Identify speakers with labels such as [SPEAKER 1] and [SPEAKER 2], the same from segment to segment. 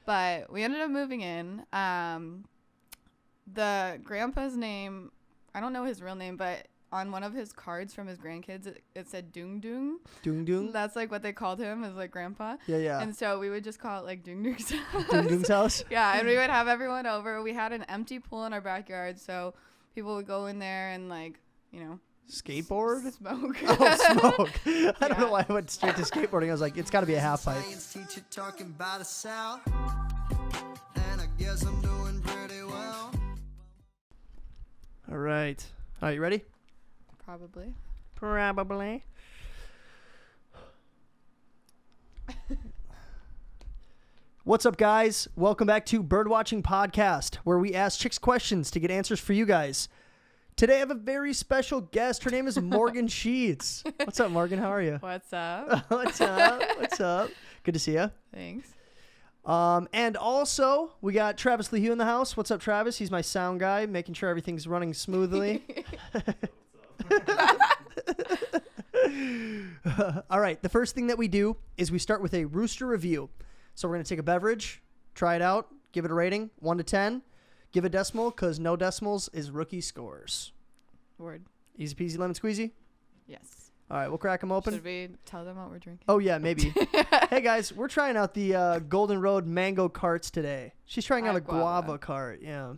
[SPEAKER 1] But we ended up moving in. The grandpa's name, I don't know his real name, but on one of his cards from his grandkids, it said Dung. That's like what they called him, as like grandpa.
[SPEAKER 2] Yeah.
[SPEAKER 1] And so we would just call it like Dung's house.
[SPEAKER 2] Dung's house?
[SPEAKER 1] Yeah, and we would have everyone over. We had an empty pool in our backyard, so people would go in there and like, you know,
[SPEAKER 2] skateboard?
[SPEAKER 1] Smoke.
[SPEAKER 2] Oh, smoke. I don't know why I went straight to skateboarding. I was like, it's got to be a half pipe.
[SPEAKER 3] Teacher talking about the South, and I guess I'm doing pretty well.
[SPEAKER 2] All right. All right, you ready?
[SPEAKER 1] Probably.
[SPEAKER 2] What's up, guys? Welcome back to Birdwatching Podcast, where we ask chicks questions to get answers for you guys. Today, I have a very special guest. Her name is Morgan Sheets. What's up, Morgan? How are you?
[SPEAKER 1] What's up?
[SPEAKER 2] What's up? What's up? Good to see you.
[SPEAKER 1] Thanks.
[SPEAKER 2] And also, we got Travis Lehue in the house. What's up, Travis? He's my sound guy, making sure everything's running smoothly. All right, the first thing that we do is we start with a Rooster review. So we're going to take a beverage, try it out, give it a rating, 1 to 10. Give a decimal, because no decimals is rookie scores.
[SPEAKER 1] Word.
[SPEAKER 2] Easy peasy lemon squeezy?
[SPEAKER 1] Yes.
[SPEAKER 2] All right, we'll crack them open.
[SPEAKER 1] Should we tell them what we're drinking?
[SPEAKER 2] Oh, yeah, maybe. Hey, guys, we're trying out the Golden Road mango carts today. She's trying out a guava cart, yeah.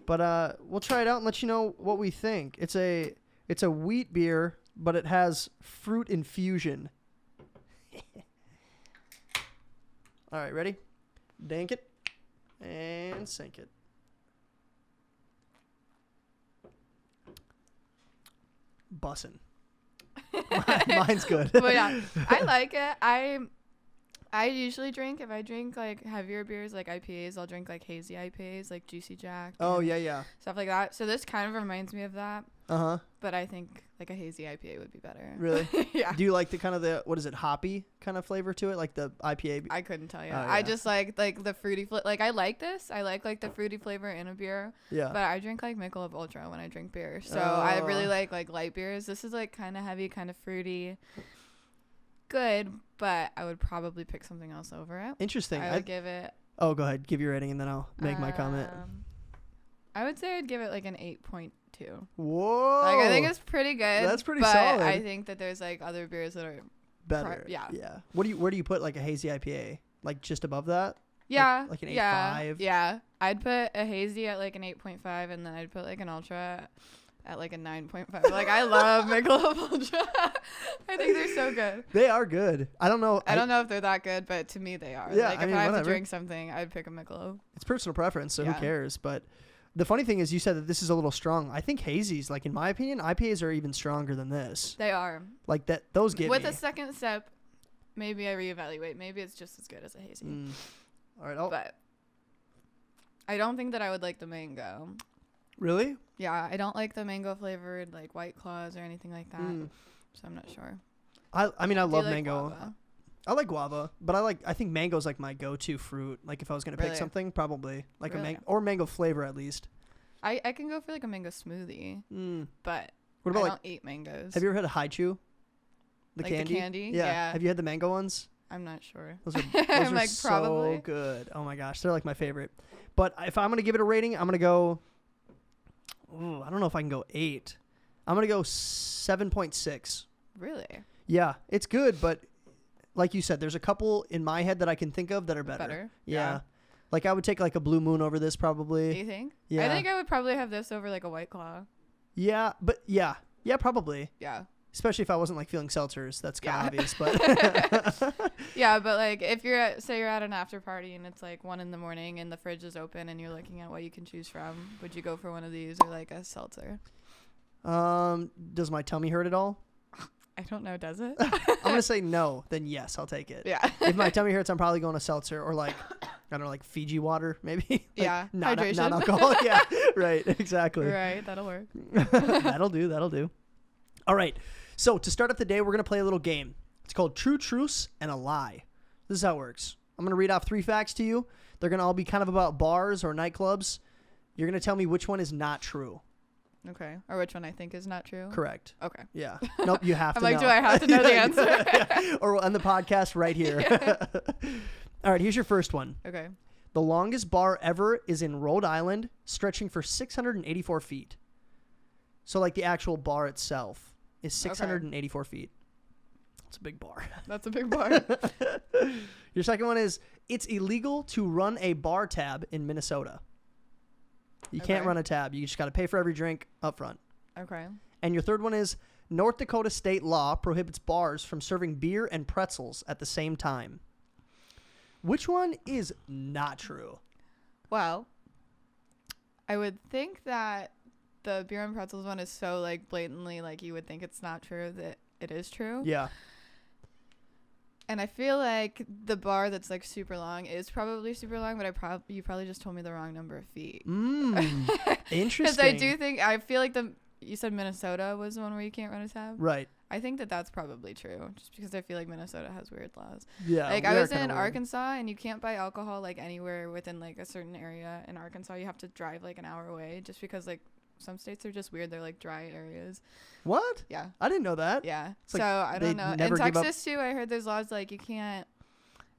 [SPEAKER 2] But we'll try it out and let you know what we think. It's a wheat beer, but it has fruit infusion. All right, ready? Dank it and sink it. Bussin'. Mine's good.
[SPEAKER 1] But yeah, I like it. I usually drink, if I drink like heavier beers like IPAs, I'll drink like hazy IPAs like Juicy Jack.
[SPEAKER 2] Oh, yeah.
[SPEAKER 1] Stuff like that. So this kind of reminds me of that.
[SPEAKER 2] Uh-huh.
[SPEAKER 1] But I think like a hazy IPA would be better.
[SPEAKER 2] Really?
[SPEAKER 1] Yeah.
[SPEAKER 2] Do you like the kind of what is it, hoppy kind of flavor to it? Like the IPA?
[SPEAKER 1] I couldn't tell you.
[SPEAKER 2] Oh, yeah.
[SPEAKER 1] I just like the fruity like I like this. I like the fruity flavor in a beer.
[SPEAKER 2] Yeah.
[SPEAKER 1] But I drink like Michelob Ultra when I drink beer. So I really like light beers. This is like kind of heavy, kind of fruity. Good, but I would probably pick something else over it.
[SPEAKER 2] Interesting.
[SPEAKER 1] I would give it.
[SPEAKER 2] Oh, go ahead. Give your rating and then I'll make my comment.
[SPEAKER 1] I would say I'd give it like an 8.2.
[SPEAKER 2] Whoa.
[SPEAKER 1] Like I think it's pretty good.
[SPEAKER 2] That's pretty
[SPEAKER 1] but
[SPEAKER 2] solid.
[SPEAKER 1] I think that there's like other beers that are
[SPEAKER 2] better. Yeah. Where do you put like a hazy IPA? Like just above that?
[SPEAKER 1] Yeah.
[SPEAKER 2] Like an 8.5?
[SPEAKER 1] Yeah. I'd put a hazy at like an 8.5 and then I'd put like an ultra at like a 9.5. Like I love Michelob Ultra. I think they're so good.
[SPEAKER 2] They are good. I don't know
[SPEAKER 1] if they're that good, but to me they are.
[SPEAKER 2] Yeah,
[SPEAKER 1] Like if I have to drink something, I'd pick a Michelob.
[SPEAKER 2] It's personal preference, so who cares? But the funny thing is you said that this is a little strong. I think hazies, like in my opinion, IPAs are even stronger than this.
[SPEAKER 1] They are.
[SPEAKER 2] Like that those get
[SPEAKER 1] With
[SPEAKER 2] me.
[SPEAKER 1] a second step, maybe I reevaluate. Maybe it's just as good as a hazy.
[SPEAKER 2] All right,
[SPEAKER 1] but I don't think that I would like the mango.
[SPEAKER 2] Really?
[SPEAKER 1] Yeah, I don't like the mango flavored like White Claws or anything like that. So I'm not sure.
[SPEAKER 2] I mean I love
[SPEAKER 1] like
[SPEAKER 2] mango.
[SPEAKER 1] Guava?
[SPEAKER 2] I like guava, but I think mango's like my go-to fruit. Like if I was gonna pick something, probably like a mango flavor at least.
[SPEAKER 1] I can go for like a mango smoothie, but
[SPEAKER 2] what about
[SPEAKER 1] I don't eat mangoes.
[SPEAKER 2] Have you ever had a Haichu? The
[SPEAKER 1] like
[SPEAKER 2] candy?
[SPEAKER 1] The candy?
[SPEAKER 2] Yeah. Have you had the mango ones?
[SPEAKER 1] I'm not sure.
[SPEAKER 2] Those are
[SPEAKER 1] I'm like
[SPEAKER 2] so
[SPEAKER 1] probably
[SPEAKER 2] good. Oh my gosh, they're like my favorite. But if I'm gonna give it a rating, I'm gonna go. Ooh, I don't know if I can go 8. I'm gonna go 7.6.
[SPEAKER 1] Really?
[SPEAKER 2] Yeah, it's good, but like you said, there's a couple in my head that I can think of that are better. Yeah. Like I would take like a Blue Moon over this probably.
[SPEAKER 1] Do you think?
[SPEAKER 2] Yeah.
[SPEAKER 1] I think I would probably have this over like a White Claw.
[SPEAKER 2] Yeah, but yeah, probably.
[SPEAKER 1] Yeah.
[SPEAKER 2] Especially if I wasn't like feeling seltzers, that's kind of obvious. But
[SPEAKER 1] yeah, but like if you're at an after party and it's like 1 a.m. and the fridge is open and you're looking at what you can choose from, would you go for one of these or like a seltzer?
[SPEAKER 2] Does my tummy hurt at all?
[SPEAKER 1] I don't know. Does it?
[SPEAKER 2] I'm gonna say no. Then yes, I'll take it.
[SPEAKER 1] Yeah.
[SPEAKER 2] If my tummy hurts, I'm probably going to seltzer or like I don't know, like Fiji water maybe. Like
[SPEAKER 1] yeah. Hydration.
[SPEAKER 2] Non-alcoholic. Yeah. Right. Exactly.
[SPEAKER 1] Right. That'll work.
[SPEAKER 2] That'll do. All right. So to start up the day, we're going to play a little game. It's called True Truce and a Lie. This is how it works. I'm going to read off 3 facts to you. They're going to all be kind of about bars or nightclubs. You're going to tell me which one is not true.
[SPEAKER 1] Okay. Or which one I think is not true.
[SPEAKER 2] Correct.
[SPEAKER 1] Okay.
[SPEAKER 2] Yeah. Nope, you have to know.
[SPEAKER 1] I'm like, do I have to know the answer?
[SPEAKER 2] Yeah. Or on the podcast right here. All right, here's your first one.
[SPEAKER 1] Okay.
[SPEAKER 2] The longest bar ever is in Rhode Island, stretching for 684 feet. So, like, the actual bar itself is 684 feet. That's a big bar.
[SPEAKER 1] That's a big bar.
[SPEAKER 2] Your second one is, it's illegal to run a bar tab in Minnesota. You can't run a tab. You just got to pay for every drink up front.
[SPEAKER 1] Okay.
[SPEAKER 2] And your third one is, North Dakota state law prohibits bars from serving beer and pretzels at the same time. Which one is not true?
[SPEAKER 1] Well, I would think that the beer and pretzels one is so, like, blatantly, like, you would think it's not true that it is true.
[SPEAKER 2] Yeah.
[SPEAKER 1] And I feel like the bar that's, like, super long is probably super long, but you probably just told me the wrong number of feet.
[SPEAKER 2] Interesting.
[SPEAKER 1] Because I feel like you said Minnesota was the one where you can't run a tab.
[SPEAKER 2] Right.
[SPEAKER 1] I think that that's probably true, just because I feel like Minnesota has weird laws.
[SPEAKER 2] Yeah.
[SPEAKER 1] Like, I was in Arkansas, and you can't buy alcohol, like, anywhere within, like, a certain area in Arkansas. You have to drive, like, an hour away, just because, like, some states are just weird. They're, like, dry areas.
[SPEAKER 2] What?
[SPEAKER 1] Yeah.
[SPEAKER 2] I didn't know that.
[SPEAKER 1] Yeah.
[SPEAKER 2] It's
[SPEAKER 1] so,
[SPEAKER 2] like
[SPEAKER 1] I don't know.
[SPEAKER 2] never
[SPEAKER 1] In
[SPEAKER 2] give up.
[SPEAKER 1] Texas, too, I heard there's laws, like, you can't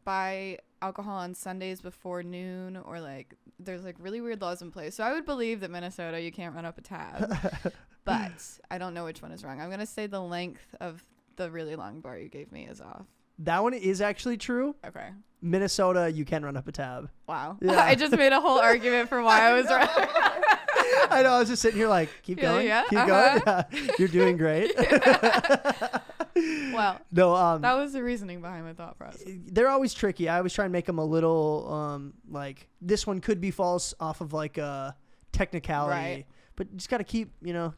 [SPEAKER 1] buy alcohol on Sundays before noon, or, like, there's, like, really weird laws in place. So I would believe that Minnesota, you can't run up a tab. But I don't know which one is wrong. I'm going to say the length of the really long bar you gave me is off.
[SPEAKER 2] That one is actually true.
[SPEAKER 1] Okay.
[SPEAKER 2] Minnesota, you can run up a tab.
[SPEAKER 1] Wow.
[SPEAKER 2] Yeah.
[SPEAKER 1] I just made a whole argument for why I was right.
[SPEAKER 2] I know. I was just sitting here like, keep going.
[SPEAKER 1] Yeah,
[SPEAKER 2] keep going. Yeah, you're doing great.
[SPEAKER 1] Well,
[SPEAKER 2] no,
[SPEAKER 1] that was the reasoning behind my thought process.
[SPEAKER 2] They're always tricky. I always try and make them a little, like, this one could be false off of, like, a technicality. Right. But you just got to keep going.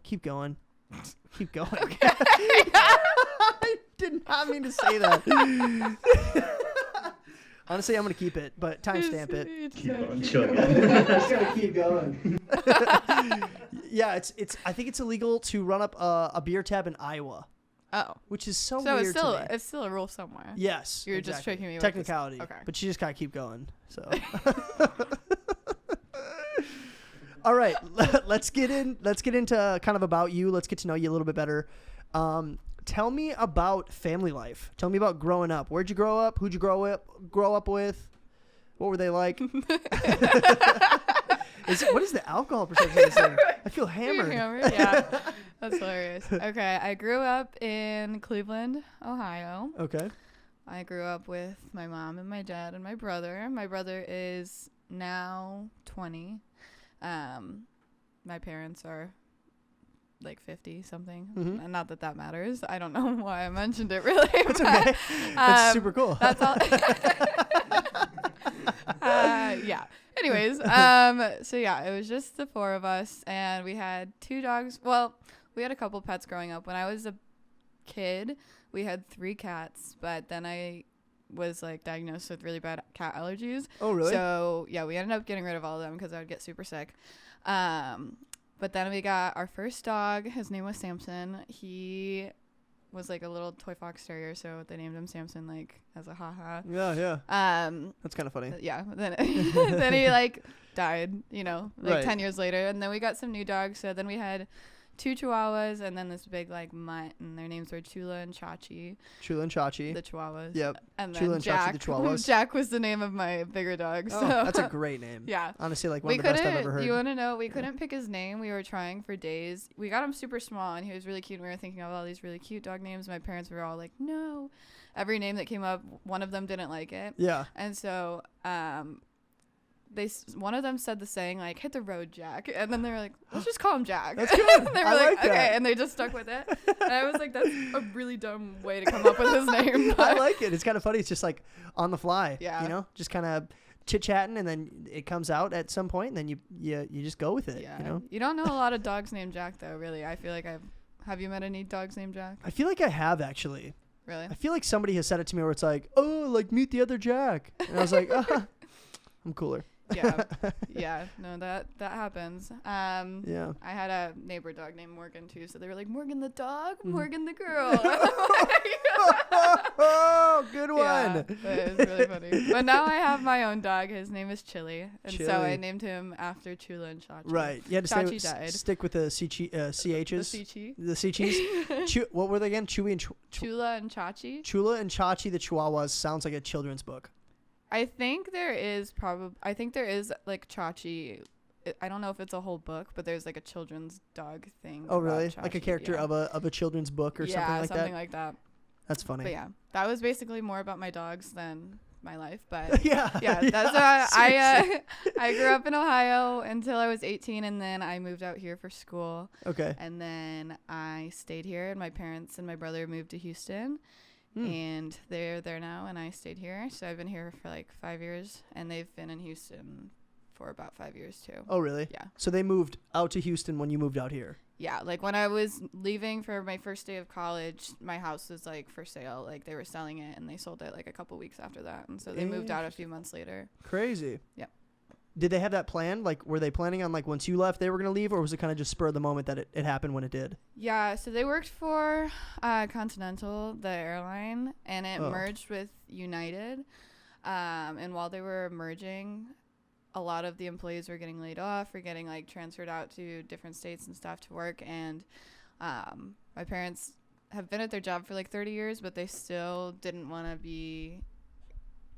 [SPEAKER 2] Keep going. Okay. I did not mean to say that. Honestly, I'm going to keep it, but timestamp it.
[SPEAKER 4] Keep on chugging.
[SPEAKER 2] Just got to keep going. Yeah, I think it's illegal to run up a beer tab in Iowa.
[SPEAKER 1] Oh.
[SPEAKER 2] Which is so
[SPEAKER 1] weird
[SPEAKER 2] weird to me.
[SPEAKER 1] It's still a rule somewhere.
[SPEAKER 2] Yes.
[SPEAKER 1] You're just tricking me with
[SPEAKER 2] technicality.
[SPEAKER 1] this. Okay.
[SPEAKER 2] But you just got to keep going. So. All right, let's get into kind of about you. Let's get to know you a little bit better. Tell me about family life. Tell me about growing up. Where'd you grow up? Who'd you grow up with? What were they like? What is the alcohol percentage of this thing? I feel hammered.
[SPEAKER 1] Yeah, that's hilarious. Okay, I grew up in Cleveland, Ohio.
[SPEAKER 2] Okay.
[SPEAKER 1] I grew up with my mom and my dad and my brother. My brother is now 20. My parents are like 50 something.
[SPEAKER 2] Mm-hmm.
[SPEAKER 1] Not that matters. I don't know why I mentioned it really.
[SPEAKER 2] It's okay. That's super cool.
[SPEAKER 1] That's all. Yeah. Anyways, so yeah, it was just the four of us, and we had 2 dogs. Well, we had a couple pets growing up. When I was a kid, we had 3 cats, but then I was like diagnosed with really bad cat allergies.
[SPEAKER 2] Oh, really?
[SPEAKER 1] So yeah, we ended up getting rid of all of them because I would get super sick. But then we got our first dog. His name was Samson. He was like a little toy fox terrier, so they named him Samson, like as a haha.
[SPEAKER 2] Yeah. That's kind of funny.
[SPEAKER 1] Yeah. Then then he like died, like
[SPEAKER 2] right.
[SPEAKER 1] 10 years later, and then we got some new dogs. So then we had 2 Chihuahuas, and then this big like mutt, and their names were Chula and Chachi.
[SPEAKER 2] Chula and Chachi.
[SPEAKER 1] The Chihuahuas.
[SPEAKER 2] Yep.
[SPEAKER 1] And
[SPEAKER 2] Chula
[SPEAKER 1] then
[SPEAKER 2] and
[SPEAKER 1] Jack.
[SPEAKER 2] Chachi, the Chihuahuas.
[SPEAKER 1] Jack was the name of my bigger dog.
[SPEAKER 2] Oh,
[SPEAKER 1] so.
[SPEAKER 2] that's a great name.
[SPEAKER 1] Yeah.
[SPEAKER 2] Honestly, like one of the best I've ever heard.
[SPEAKER 1] You want to know? We couldn't pick his name. We were trying for days. We got him super small, and he was really cute. And we were thinking of all these really cute dog names. My parents were all like, no. Every name that came up, one of them didn't like it.
[SPEAKER 2] Yeah.
[SPEAKER 1] And so, one of them said the saying like "hit the road, Jack," and then they were like, "Let's just call him Jack."
[SPEAKER 2] That's good.
[SPEAKER 1] They were
[SPEAKER 2] I like
[SPEAKER 1] okay,
[SPEAKER 2] that.
[SPEAKER 1] and they just stuck with it. And I was like, "That's a really dumb way to come up with his name."
[SPEAKER 2] I like it. It's kind of funny. It's just like on the fly.
[SPEAKER 1] Yeah.
[SPEAKER 2] Just kind of chit chatting, and then it comes out at some point, and then you just go with it.
[SPEAKER 1] Yeah. You don't know a lot of dogs named Jack though. Really, I feel like have you met any dogs named Jack?
[SPEAKER 2] I feel like I have actually.
[SPEAKER 1] Really?
[SPEAKER 2] I feel like somebody has said it to me where it's like, oh, like meet the other Jack, and I was like, I'm cooler.
[SPEAKER 1] Yeah. No, that happens.
[SPEAKER 2] Yeah.
[SPEAKER 1] I had a neighbor dog named Morgan too, so they were like, Morgan the dog, Morgan the girl.
[SPEAKER 2] Oh, good one.
[SPEAKER 1] Yeah, it was really funny. But now I have my own dog. His name is Chili, and so I named him after Chula and Chachi.
[SPEAKER 2] Right. You had to
[SPEAKER 1] Chachi died.
[SPEAKER 2] Stick with the CHs. The CHs. What were they again? Chewy and
[SPEAKER 1] Chula and Chachi.
[SPEAKER 2] Chula and Chachi, the Chihuahuas, sounds like a children's book.
[SPEAKER 1] I think there is like Chachi. I don't know if it's a whole book, but there's like a children's dog thing.
[SPEAKER 2] Oh, really?
[SPEAKER 1] Chachi,
[SPEAKER 2] Like a character of a children's book or something like that?
[SPEAKER 1] Yeah, something like that.
[SPEAKER 2] That's funny.
[SPEAKER 1] But yeah, that was basically more about my dogs than my life. But
[SPEAKER 2] yeah,
[SPEAKER 1] that's why I grew up in Ohio until I was 18, and then I moved out here for school.
[SPEAKER 2] Okay.
[SPEAKER 1] And then I stayed here, and my parents and my brother moved to Houston. And they're there now, and I stayed here. So I've been here for like 5 years, and they've been in Houston for about 5 years too.
[SPEAKER 2] Oh, really?
[SPEAKER 1] Yeah.
[SPEAKER 2] So they moved out to Houston when you moved out here?
[SPEAKER 1] Yeah, like when I was leaving for my first day of college, my house was like for sale. Like they were selling it, and they sold it like a couple weeks after that. And so they moved out a few months later.
[SPEAKER 2] Crazy.
[SPEAKER 1] Yeah.
[SPEAKER 2] Did they have that planned? Like, were they planning on, like, once you left, they were going to leave? Or was it kind of just spur of the moment that it happened when it did?
[SPEAKER 1] Yeah, so they worked for Continental, the airline, and it merged with United. And while they were merging, a lot of the employees were getting laid off or getting, like, transferred out to different states and stuff to work. And my parents have been at their job for, like, 30 years, but they still didn't want to be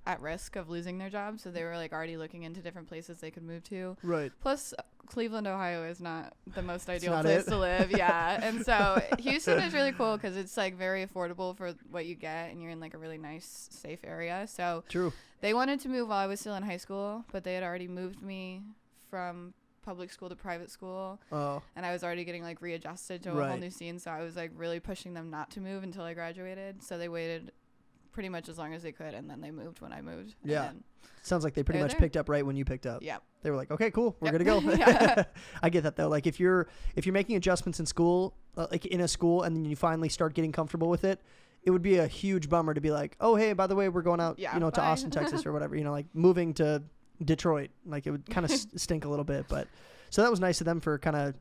[SPEAKER 1] at risk of losing their job, so they were like already looking into different places they could move to.
[SPEAKER 2] Right.
[SPEAKER 1] Plus, Cleveland, Ohio is not the most ideal place to live. Yeah. And so Houston is really cool because it's like very affordable for what you get, and you're in like a really nice, safe area. So
[SPEAKER 2] True.
[SPEAKER 1] They wanted to move while I was still in high school, but they had already moved me from public school to private school.
[SPEAKER 2] Oh.
[SPEAKER 1] And I was already getting like readjusted to a whole new scene, so I was like really pushing them not to move until I graduated. So they waited pretty much as long as they could, and then they moved when I moved.
[SPEAKER 2] Yeah. Sounds like they pretty much picked up right when you picked up.
[SPEAKER 1] Yeah.
[SPEAKER 2] They were like, okay, cool, we're gonna go. I get that though. Like if you're making adjustments in school, like in a school, and then you finally start getting comfortable with it, it would be a huge bummer to be like, oh hey, by the way, we're going out, to Austin, Texas, or whatever. Like moving to Detroit, like it would kind of stink a little bit. But so that was nice of them for kind of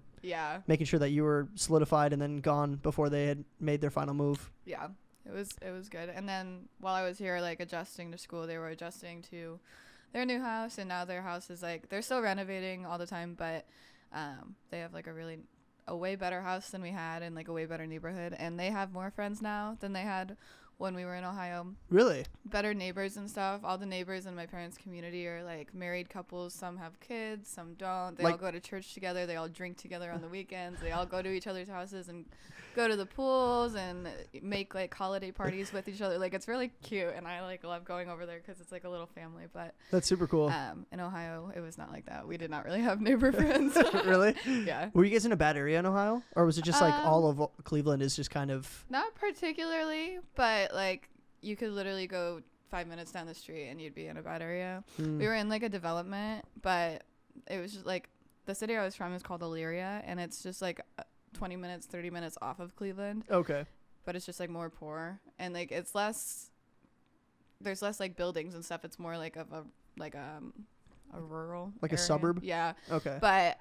[SPEAKER 2] making sure that you were solidified and then gone before they had made their final move.
[SPEAKER 1] Yeah. It was good. And then while I was here, like adjusting to school, they were adjusting to their new house, and now their house is like, they're still renovating all the time, but they have like a way better house than we had, and like a way better neighborhood, and they have more friends now than they had when we were in Ohio.
[SPEAKER 2] Really?
[SPEAKER 1] Better neighbors and stuff. All the neighbors in my parents' community are like married couples. Some have kids, some don't. They all go to church together. They all drink together on the weekends. They all go to each other's houses and go to the pools and make like holiday parties with each other. Like it's really cute, and I like love going over there because it's like a little family. But
[SPEAKER 2] that's super cool.
[SPEAKER 1] In Ohio, it was not like that. We did not really have neighbor friends.
[SPEAKER 2] Really?
[SPEAKER 1] Yeah.
[SPEAKER 2] Were you guys in a bad area in Ohio, or was it just like all of Cleveland is just kind of?
[SPEAKER 1] Not particularly, but like you could literally go 5 minutes down the street and you'd be in a bad area. We were in like a development, but it was just like the city I was from is called Elyria, and it's just like 20 minutes, 30 minutes off of Cleveland.
[SPEAKER 2] Okay.
[SPEAKER 1] But it's just like more poor, and like it's less, there's less like buildings and stuff. It's more like of a rural,
[SPEAKER 2] like
[SPEAKER 1] area.
[SPEAKER 2] a suburb.
[SPEAKER 1] Yeah.
[SPEAKER 2] Okay.
[SPEAKER 1] But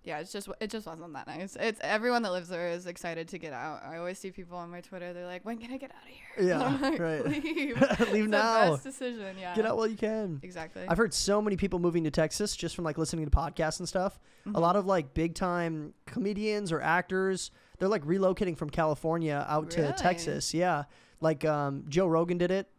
[SPEAKER 1] yeah, it just wasn't that nice. It's everyone that lives there is excited to get out. I always see people on my Twitter. They're like, "When can I get out of here?"
[SPEAKER 2] Yeah,
[SPEAKER 1] I'm like,
[SPEAKER 2] right.
[SPEAKER 1] Leave.
[SPEAKER 2] Leave
[SPEAKER 1] it's
[SPEAKER 2] now.
[SPEAKER 1] The best decision. Yeah.
[SPEAKER 2] Get out while you can.
[SPEAKER 1] Exactly.
[SPEAKER 2] I've heard so many people moving to Texas just from like listening to podcasts and stuff. A lot of like big time comedians or actors, they're like relocating from California out to Texas. Yeah, like Joe Rogan did it.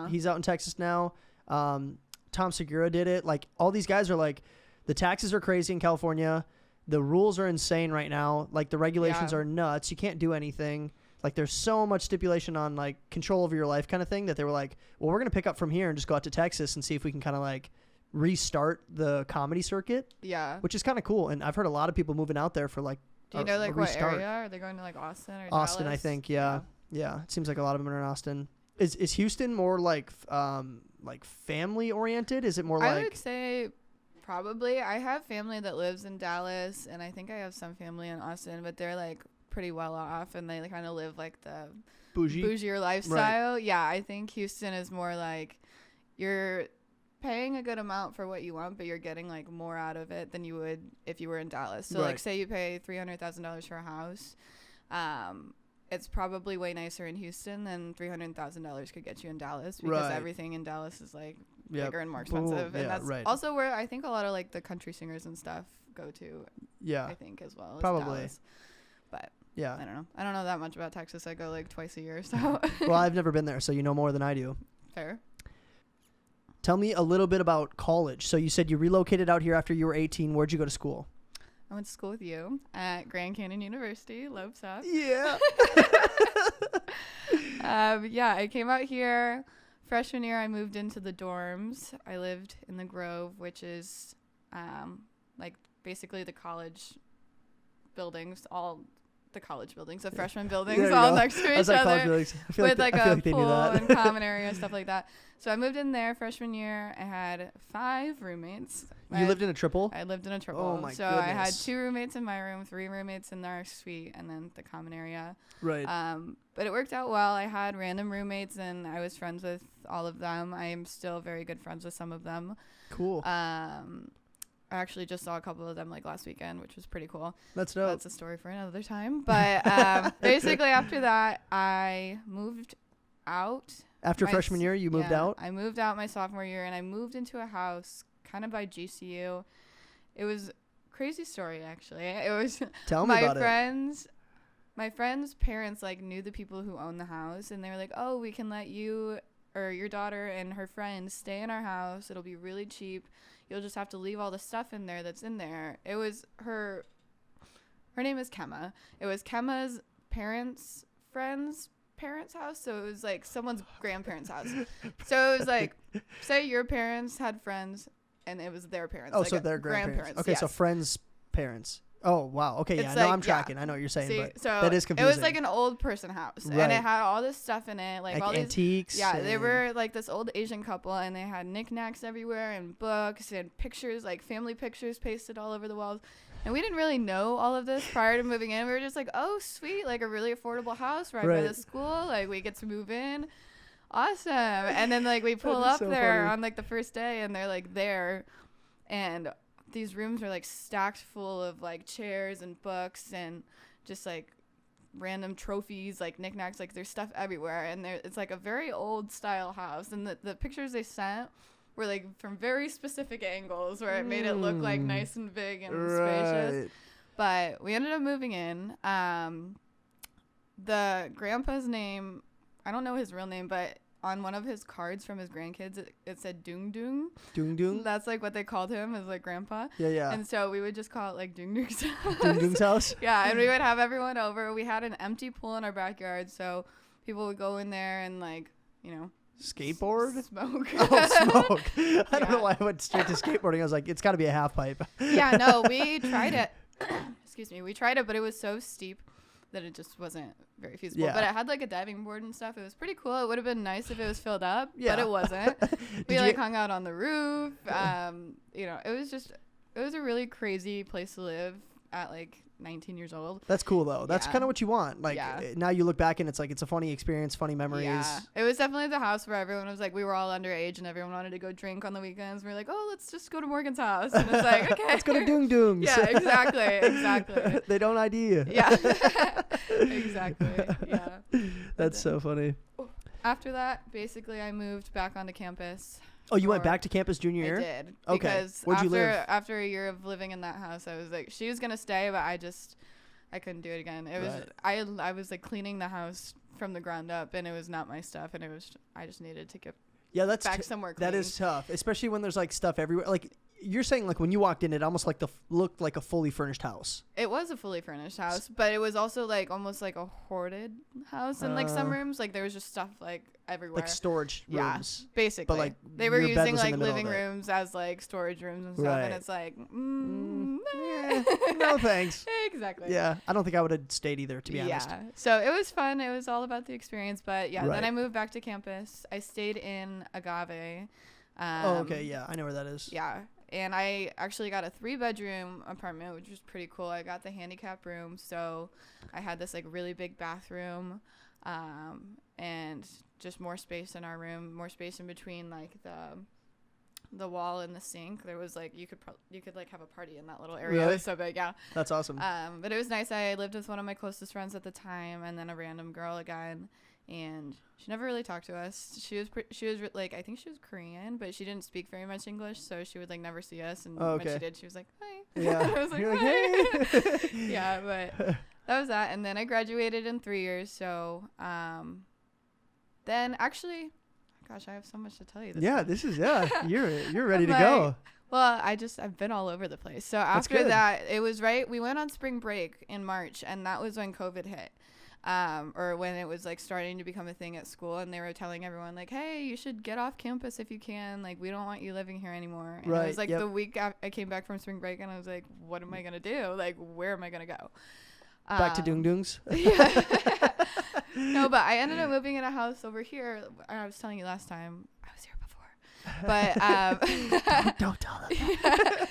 [SPEAKER 2] He's out in Texas now. Tom Segura did it. Like all these guys are like, the taxes are crazy in California. The rules are insane right now. Like the regulations are nuts. You can't do anything. Like there's so much stipulation on like control over your life kind of thing that they were like, well, we're going to pick up from here and just go out to Texas and see if we can kind of like restart the comedy circuit. Yeah. Which is kind of cool. And I've heard a lot of people moving out there for like,
[SPEAKER 1] do you know like what area? Are they going to like Austin or
[SPEAKER 2] Austin,
[SPEAKER 1] Dallas?
[SPEAKER 2] I think. Yeah. It seems like a lot of them are in Austin. Is Houston more like family oriented? Is it more like?
[SPEAKER 1] I would say probably. I have family that lives in Dallas, and I think I have some family in Austin, but they're like pretty well off, and they kind of live like the bougier lifestyle. Right. Yeah, I think Houston is more like you're paying a good amount for what you want, but you're getting like more out of it than you would if you were in Dallas. So like say you pay $300,000 for a house. It's probably way nicer in Houston than $300,000 could get you in Dallas, because everything in Dallas is like bigger and more expensive. And that's also where I think a lot of like the country singers and stuff go to. Yeah, I think as well. Probably. Dallas. But yeah, I don't know. I don't know that much about Texas. I go like twice a year. So
[SPEAKER 2] well, I've never been there, so you know more than I do.
[SPEAKER 1] Fair.
[SPEAKER 2] Tell me a little bit about college. So you said you relocated out here after you were 18. Where'd you go to school?
[SPEAKER 1] I went to school with you at Grand Canyon University, Lopes up.
[SPEAKER 2] Yeah.
[SPEAKER 1] Yeah, I came out here freshman year. I moved into the dorms. I lived in the Grove, which is like basically the college buildings, all the college buildings, the freshman buildings, all next to each other, with like a pool and common area, stuff like that. So I moved in there freshman year. I had 5 roommates.
[SPEAKER 2] You lived in a triple?
[SPEAKER 1] I lived in a triple.
[SPEAKER 2] Oh my
[SPEAKER 1] so
[SPEAKER 2] goodness.
[SPEAKER 1] I had 2 roommates in my room, 3 roommates in our suite, and then the common area.
[SPEAKER 2] Right.
[SPEAKER 1] But it worked out well. I had random roommates, and I was friends with all of them. I am still very good friends with some of them.
[SPEAKER 2] Cool.
[SPEAKER 1] I actually just saw a couple of them like last weekend, which was pretty cool.
[SPEAKER 2] That's dope.
[SPEAKER 1] That's a story for another time. But basically after that, I moved out.
[SPEAKER 2] After freshman year, you moved out?
[SPEAKER 1] I moved out my sophomore year, and I moved into a house kind of by GCU. It was a crazy story, actually. It was
[SPEAKER 2] Tell me about it.
[SPEAKER 1] My friends' parents like knew the people who owned the house, and they were like, "Oh, we can let you or your daughter and her friends stay in our house. It'll be really cheap. You'll just have to leave all the stuff in there that's in there." It was her name is Kemma. It was Kemma's parents' friends' parents' house, so it was like someone's grandparents' house. So it was like, say your parents had friends and it was their parents.
[SPEAKER 2] Oh,
[SPEAKER 1] like
[SPEAKER 2] so their grandparents. Okay,
[SPEAKER 1] yes.
[SPEAKER 2] So friends' parents. Oh, wow. Okay,
[SPEAKER 1] It's
[SPEAKER 2] yeah.
[SPEAKER 1] like,
[SPEAKER 2] No, I'm tracking. I know what you're saying,
[SPEAKER 1] See,
[SPEAKER 2] but
[SPEAKER 1] so
[SPEAKER 2] that is confusing.
[SPEAKER 1] it was like an old person house,
[SPEAKER 2] Right.
[SPEAKER 1] and it had all this stuff in it, like all these
[SPEAKER 2] antiques.
[SPEAKER 1] Yeah, they were like this old Asian couple, and they had knickknacks everywhere and books and pictures, like family pictures pasted all over the walls. And we didn't really know all of this prior to moving in. We were just like, oh, sweet, like a really affordable house right by the school. Like we get to move in. Awesome. And then like we pull up so there on like the first day, and they're like there, and these rooms are like stacked full of like chairs and books and just like random trophies, like knickknacks, like there's stuff everywhere. And it's like a very old style house. And the pictures they sent were like from very specific angles where it made it look like nice and big and spacious. But we ended up moving in. The grandpa's name, I don't know his real name, but on one of his cards from his grandkids, it said Dung Dung.
[SPEAKER 2] Dung Dung?
[SPEAKER 1] That's like what they called him, as like grandpa.
[SPEAKER 2] Yeah, yeah.
[SPEAKER 1] And so we would just call it like Dung Dung's house.
[SPEAKER 2] Dung Dung's house?
[SPEAKER 1] Yeah, and we would have everyone over. We had an empty pool in our backyard, so people would go in there and like, you know,
[SPEAKER 2] skateboard?
[SPEAKER 1] Smoke.
[SPEAKER 2] Oh, smoke. I don't know why I went straight to skateboarding. I was like, it's got to be a half pipe.
[SPEAKER 1] Yeah, no, we tried it. Excuse me. We tried it, but it was so steep that it just wasn't very feasible.
[SPEAKER 2] Yeah.
[SPEAKER 1] But it had like a diving board and stuff. It was pretty cool. It would have been nice if it was filled up,
[SPEAKER 2] Yeah.
[SPEAKER 1] but it wasn't. We like hung out on the roof. You know, it was a really crazy place to live at like 19 years old.
[SPEAKER 2] That's cool though. That's kind of what you want. Like now you look back and it's like it's a funny experience, funny memories.
[SPEAKER 1] Yeah, it was definitely the house where everyone was like, we were all underage and everyone wanted to go drink on the weekends. We were like, oh, let's just go to Morgan's house, and it's like, okay,
[SPEAKER 2] let's go to Dung Dung's.
[SPEAKER 1] Yeah, exactly.
[SPEAKER 2] They don't ID you.
[SPEAKER 1] Yeah, exactly. Yeah,
[SPEAKER 2] that's so funny.
[SPEAKER 1] After that, basically, I moved back onto campus.
[SPEAKER 2] Oh, you went back to campus junior year?
[SPEAKER 1] I did.
[SPEAKER 2] Okay.
[SPEAKER 1] Because
[SPEAKER 2] Where'd you live?
[SPEAKER 1] after a year of living in that house, I was like, she was gonna stay, but I couldn't do it again. It was I was like cleaning the house from the ground up, and it was not my stuff, and I just needed to get back somewhere clean.
[SPEAKER 2] That is tough, especially when there's like stuff everywhere. Like you're saying, like when you walked in, it almost like looked like a fully furnished house.
[SPEAKER 1] It was a fully furnished house, but it was also like almost like a hoarded house in like some rooms. Like there was just stuff like everywhere,
[SPEAKER 2] like storage rooms.
[SPEAKER 1] Yeah, basically.
[SPEAKER 2] But like
[SPEAKER 1] they were
[SPEAKER 2] your bed
[SPEAKER 1] using
[SPEAKER 2] was in
[SPEAKER 1] like
[SPEAKER 2] the middle
[SPEAKER 1] living
[SPEAKER 2] of it.
[SPEAKER 1] rooms as like storage rooms and stuff, and it's like,
[SPEAKER 2] no thanks.
[SPEAKER 1] Exactly.
[SPEAKER 2] Yeah, I don't think I would have stayed either, to be honest.
[SPEAKER 1] Yeah, so it was fun. It was all about the experience, but yeah,
[SPEAKER 2] Right.
[SPEAKER 1] then I moved back to campus. I stayed in Agave.
[SPEAKER 2] Oh, okay, yeah, I know where that is.
[SPEAKER 1] Yeah, and I actually got a 3-bedroom apartment, which was pretty cool. I got the handicap room, so I had this like really big bathroom, and just more space in our room, more space in between like the wall and the sink. There was like you could like have a party in that little area.
[SPEAKER 2] Really?
[SPEAKER 1] It was so big. Yeah,
[SPEAKER 2] that's awesome.
[SPEAKER 1] But it was nice. I lived with one of my closest friends at the time, and then a random girl again, and she never really talked to us. She was like, I think she was Korean, but she didn't speak very much English, so she would like never see us, and when she did, she was like, hi.
[SPEAKER 2] Yeah.
[SPEAKER 1] I was like,
[SPEAKER 2] You're
[SPEAKER 1] hi.
[SPEAKER 2] like, hey.
[SPEAKER 1] Yeah, but that was that. And then I graduated in 3 years, so then actually Gosh, I have so much to tell you.
[SPEAKER 2] Yeah,
[SPEAKER 1] time.
[SPEAKER 2] this is you're ready to
[SPEAKER 1] Like,
[SPEAKER 2] go.
[SPEAKER 1] Well, I've been all over the place. So after
[SPEAKER 2] good.
[SPEAKER 1] that, it was we went on spring break in March, and that was when COVID hit. Or when it was like starting to become a thing at school, and they were telling everyone like, hey, you should get off campus if you can. Like, we don't want you living here anymore. And it was like the week I came back from spring break, and I was like, what am I going to do? Like, where am I going to go?
[SPEAKER 2] Back to DOUNG'S.
[SPEAKER 1] Yeah. No, but I ended up moving in a house over here. I was telling you last time. I was here before. But
[SPEAKER 2] don't tell them.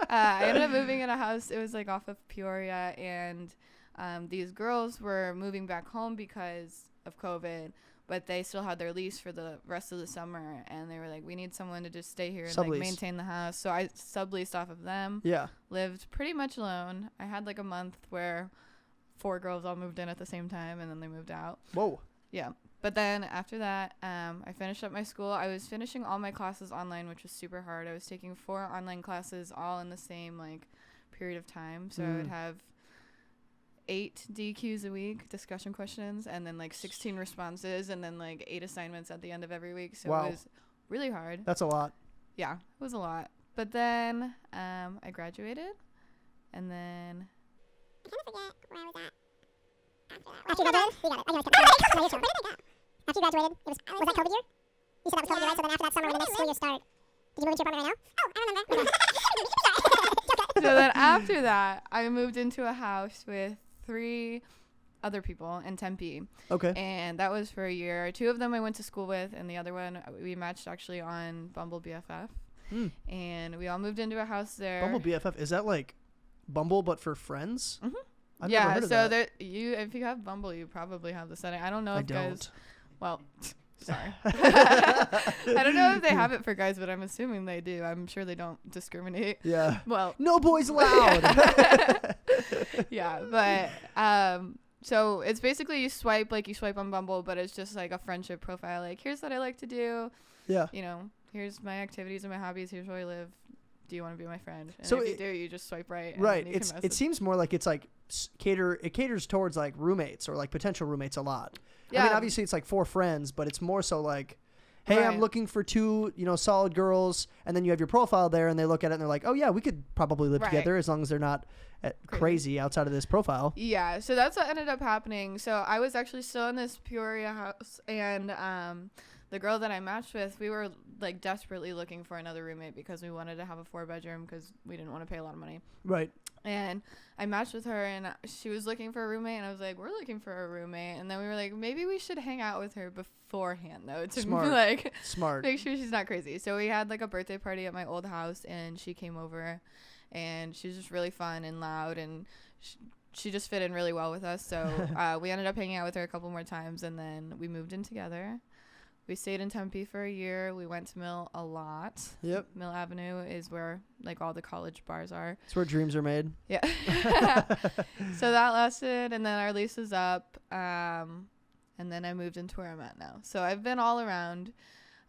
[SPEAKER 1] I ended up moving in a house. It was like off of Peoria, and these girls were moving back home because of COVID, but they still had their lease for the rest of the summer, and they were like, we need someone to just stay here and like maintain the house. So I subleased off of them. Yeah. Lived pretty much alone. I had like a month where 4 girls all moved in at the same time, and then they moved out.
[SPEAKER 2] Whoa.
[SPEAKER 1] Yeah. But then after that, I finished up my school. I was finishing all my classes online, which was super hard. I was taking 4 online classes all in the same like period of time. So I would have 8 DQs a week, discussion questions, and then like 16 responses, and then like 8 assignments at the end of every week. So it was really hard.
[SPEAKER 2] That's a lot.
[SPEAKER 1] Yeah, it was a lot. But then I graduated, and then
[SPEAKER 4] I kind of forget where I was at. After you graduated? We got it. Where did I go? After you graduated, was that COVID year? You said that was COVID year, right? So then after that summer, when the next school year started, did you move into your apartment right now? Oh, I remember.
[SPEAKER 1] So then after that, I moved into a house with 3 other people in Tempe. Okay. And that was for a year. 2 of them I went to school with, and the other one we matched actually on Bumble BFF. And we all moved into a house there.
[SPEAKER 2] Bumble BFF, is that like Bumble but for friends?
[SPEAKER 1] Mm-hmm.
[SPEAKER 2] I've never heard of that.
[SPEAKER 1] There, if you have Bumble, you probably have the setting. I don't know if guys. Well, sorry. I don't know if they have it for guys, but I'm assuming they do. I'm sure they don't discriminate. Yeah. Well,
[SPEAKER 2] no boys allowed.
[SPEAKER 1] Yeah, but so it's basically you swipe on Bumble, but it's just like a friendship profile. Like, here's what I like to do. Yeah. You know, here's my activities and my hobbies. Here's where I live. Do you want to be my friend? And so if you do, you just swipe right.
[SPEAKER 2] Right. It seems more like it's like it caters towards like roommates or like potential roommates a lot. Yeah. I mean, obviously it's like for friends, but it's more so like, hey, I'm looking for 2, solid girls, and then you have your profile there, and they look at it and they're like, oh yeah, we could probably live together as long as they're not crazy outside of this profile.
[SPEAKER 1] Yeah. So that's what ended up happening. So I was actually still in this Peoria house, and the girl that I matched with, we were like desperately looking for another roommate because we wanted to have a 4-bedroom because we didn't want to pay a lot of money. Right. And I matched with her, and she was looking for a roommate, and I was like, we're looking for a roommate. And then we were like, maybe we should hang out with her beforehand though to like make sure she's not crazy. So we had like a birthday party at my old house, and she came over, and she was just really fun and loud, and she just fit in really well with us. So we ended up hanging out with her a couple more times, and then we moved in together. We stayed in Tempe for a year. We went to Mill a lot. Yep. Mill Avenue is where like all the college bars are.
[SPEAKER 2] It's where dreams are made.
[SPEAKER 1] Yeah. So that lasted, and then our lease is up. And then I moved into where I'm at now. So I've been all around.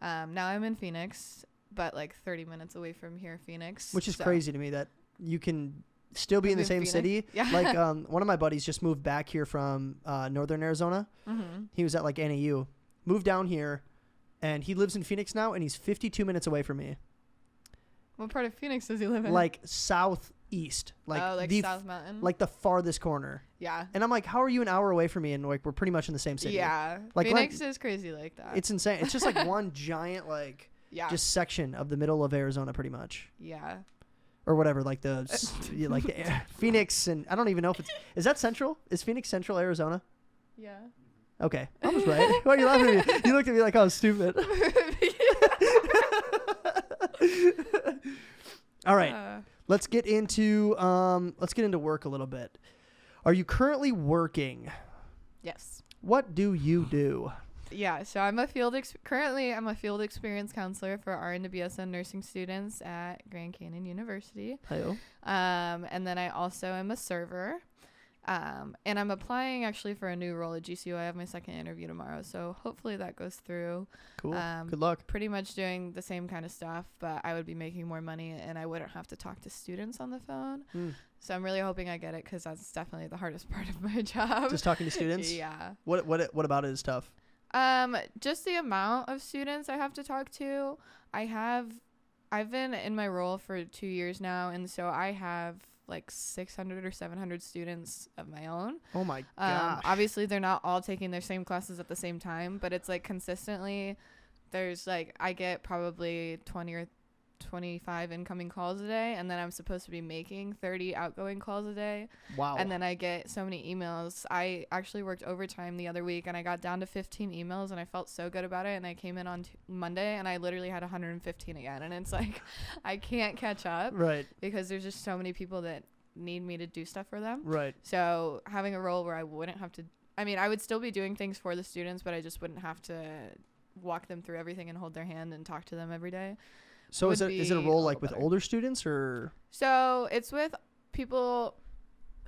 [SPEAKER 1] Now I'm in Phoenix, but like 30 minutes away from here, Phoenix.
[SPEAKER 2] Which is crazy to me that you can still be in the same city. Yeah. Like one of my buddies just moved back here from northern Arizona. Mm-hmm. He was at like NAU. Moved down here, and he lives in Phoenix now, and he's 52 minutes away from me.
[SPEAKER 1] What part of Phoenix does he live in?
[SPEAKER 2] Like southeast. Like
[SPEAKER 1] South Mountain?
[SPEAKER 2] Like the farthest corner. Yeah. And I'm like, how are you an hour away from me? And like, we're pretty much in the same city.
[SPEAKER 1] Yeah. Like Phoenix is crazy like that.
[SPEAKER 2] It's insane. It's just like one giant, like, just section of the middle of Arizona, pretty much. Yeah. Or whatever, like the Phoenix, and I don't even know if is that central? Is Phoenix central Arizona? Yeah. Okay, I was right. Why are you laughing at me? You looked at me like I was stupid. All right, let's get into work a little bit. Are you currently working?
[SPEAKER 1] Yes.
[SPEAKER 2] What do you do?
[SPEAKER 1] Yeah, so I'm a field experience counselor for RN to BSN nursing students at Grand Canyon University. Hello. And then I also am a server. And I'm applying actually for a new role at GCU. I have my second interview tomorrow, so hopefully that goes through.
[SPEAKER 2] Cool. Good luck.
[SPEAKER 1] Pretty much doing the same kind of stuff, but I would be making more money, and I wouldn't have to talk to students on the phone. So I'm really hoping I get it, because that's definitely the hardest part of my job.
[SPEAKER 2] Just talking to students?
[SPEAKER 1] Yeah.
[SPEAKER 2] What about it is tough?
[SPEAKER 1] Just the amount of students I have to talk to. I've been in my role for 2 years now, and so I have like 600 or 700 students of my own.
[SPEAKER 2] Oh my gosh.
[SPEAKER 1] Obviously they're not all taking their same classes at the same time, but it's like consistently there's like I get probably 20 or 25 incoming calls a day, and then I'm supposed to be making 30 outgoing calls a day.
[SPEAKER 2] Wow.
[SPEAKER 1] And then I get so many emails. I actually worked overtime the other week, and I got down to 15 emails, and I felt so good about it. And I came in on Monday, and I literally had 115 again. And it's like I can't catch up,
[SPEAKER 2] right?
[SPEAKER 1] Because there's just so many people that need me to do stuff for them.
[SPEAKER 2] Right.
[SPEAKER 1] So having a role where I wouldn't have to, I mean, I would still be doing things for the students, but I just wouldn't have to walk them through everything and hold their hand and talk to them every day.
[SPEAKER 2] So is it a role like with older students or?
[SPEAKER 1] So it's with people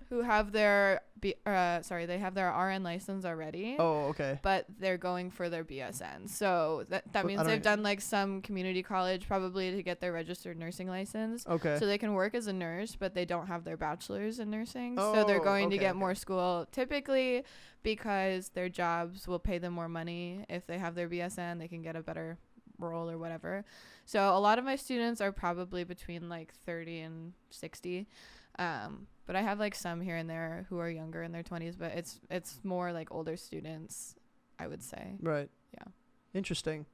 [SPEAKER 1] who have their they have their RN license already.
[SPEAKER 2] Oh, okay.
[SPEAKER 1] But they're going for their BSN. So that means they've done like some community college probably to get their registered nursing license.
[SPEAKER 2] Okay.
[SPEAKER 1] So they can work as a nurse, but they don't have their bachelor's in nursing. So they're going to get more school typically because their jobs will pay them more money. If they have their BSN, they can get a better role or whatever. So a lot of my students are probably between like 30 and 60. But I have like some here and there who are younger in their 20s, but it's more like older students, I would say.
[SPEAKER 2] Right.
[SPEAKER 1] Yeah.
[SPEAKER 2] Interesting.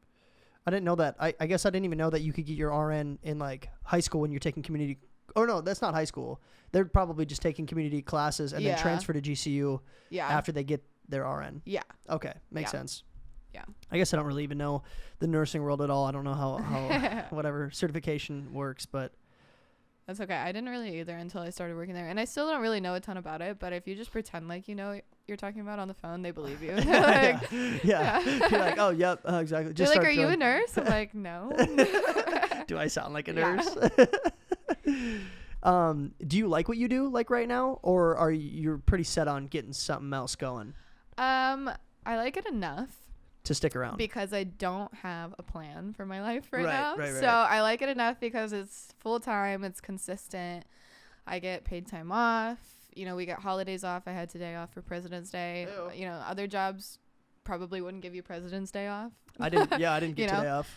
[SPEAKER 2] I didn't know that. I guess I didn't even know that you could get your RN in like high school when you're taking community. Oh no, that's not high school. They're probably just taking community classes and then transfer to GCU after they get their RN.
[SPEAKER 1] Yeah.
[SPEAKER 2] Okay. Makes sense.
[SPEAKER 1] Yeah.
[SPEAKER 2] I guess I don't really even know the nursing world at all. I don't know how whatever certification works, but
[SPEAKER 1] that's okay. I didn't really either until I started working there. And I still don't really know a ton about it, but if you just pretend like you know what you're talking about on the phone, they believe you. Like,
[SPEAKER 2] yeah. You're like, oh, yep, exactly.
[SPEAKER 1] Just they're like, are you a nurse? I'm like, no.
[SPEAKER 2] Do I sound like a nurse? Do you like what you do like right now, or are you're pretty set on getting something else going?
[SPEAKER 1] I like it enough
[SPEAKER 2] to stick around
[SPEAKER 1] because I don't have a plan for my life right now.
[SPEAKER 2] Right.
[SPEAKER 1] So I like it enough because it's full time, it's consistent. I get paid time off. You know, we get holidays off. I had today off for President's Day.
[SPEAKER 2] Ew.
[SPEAKER 1] You know, other jobs probably wouldn't give you President's Day off.
[SPEAKER 2] I didn't get today off.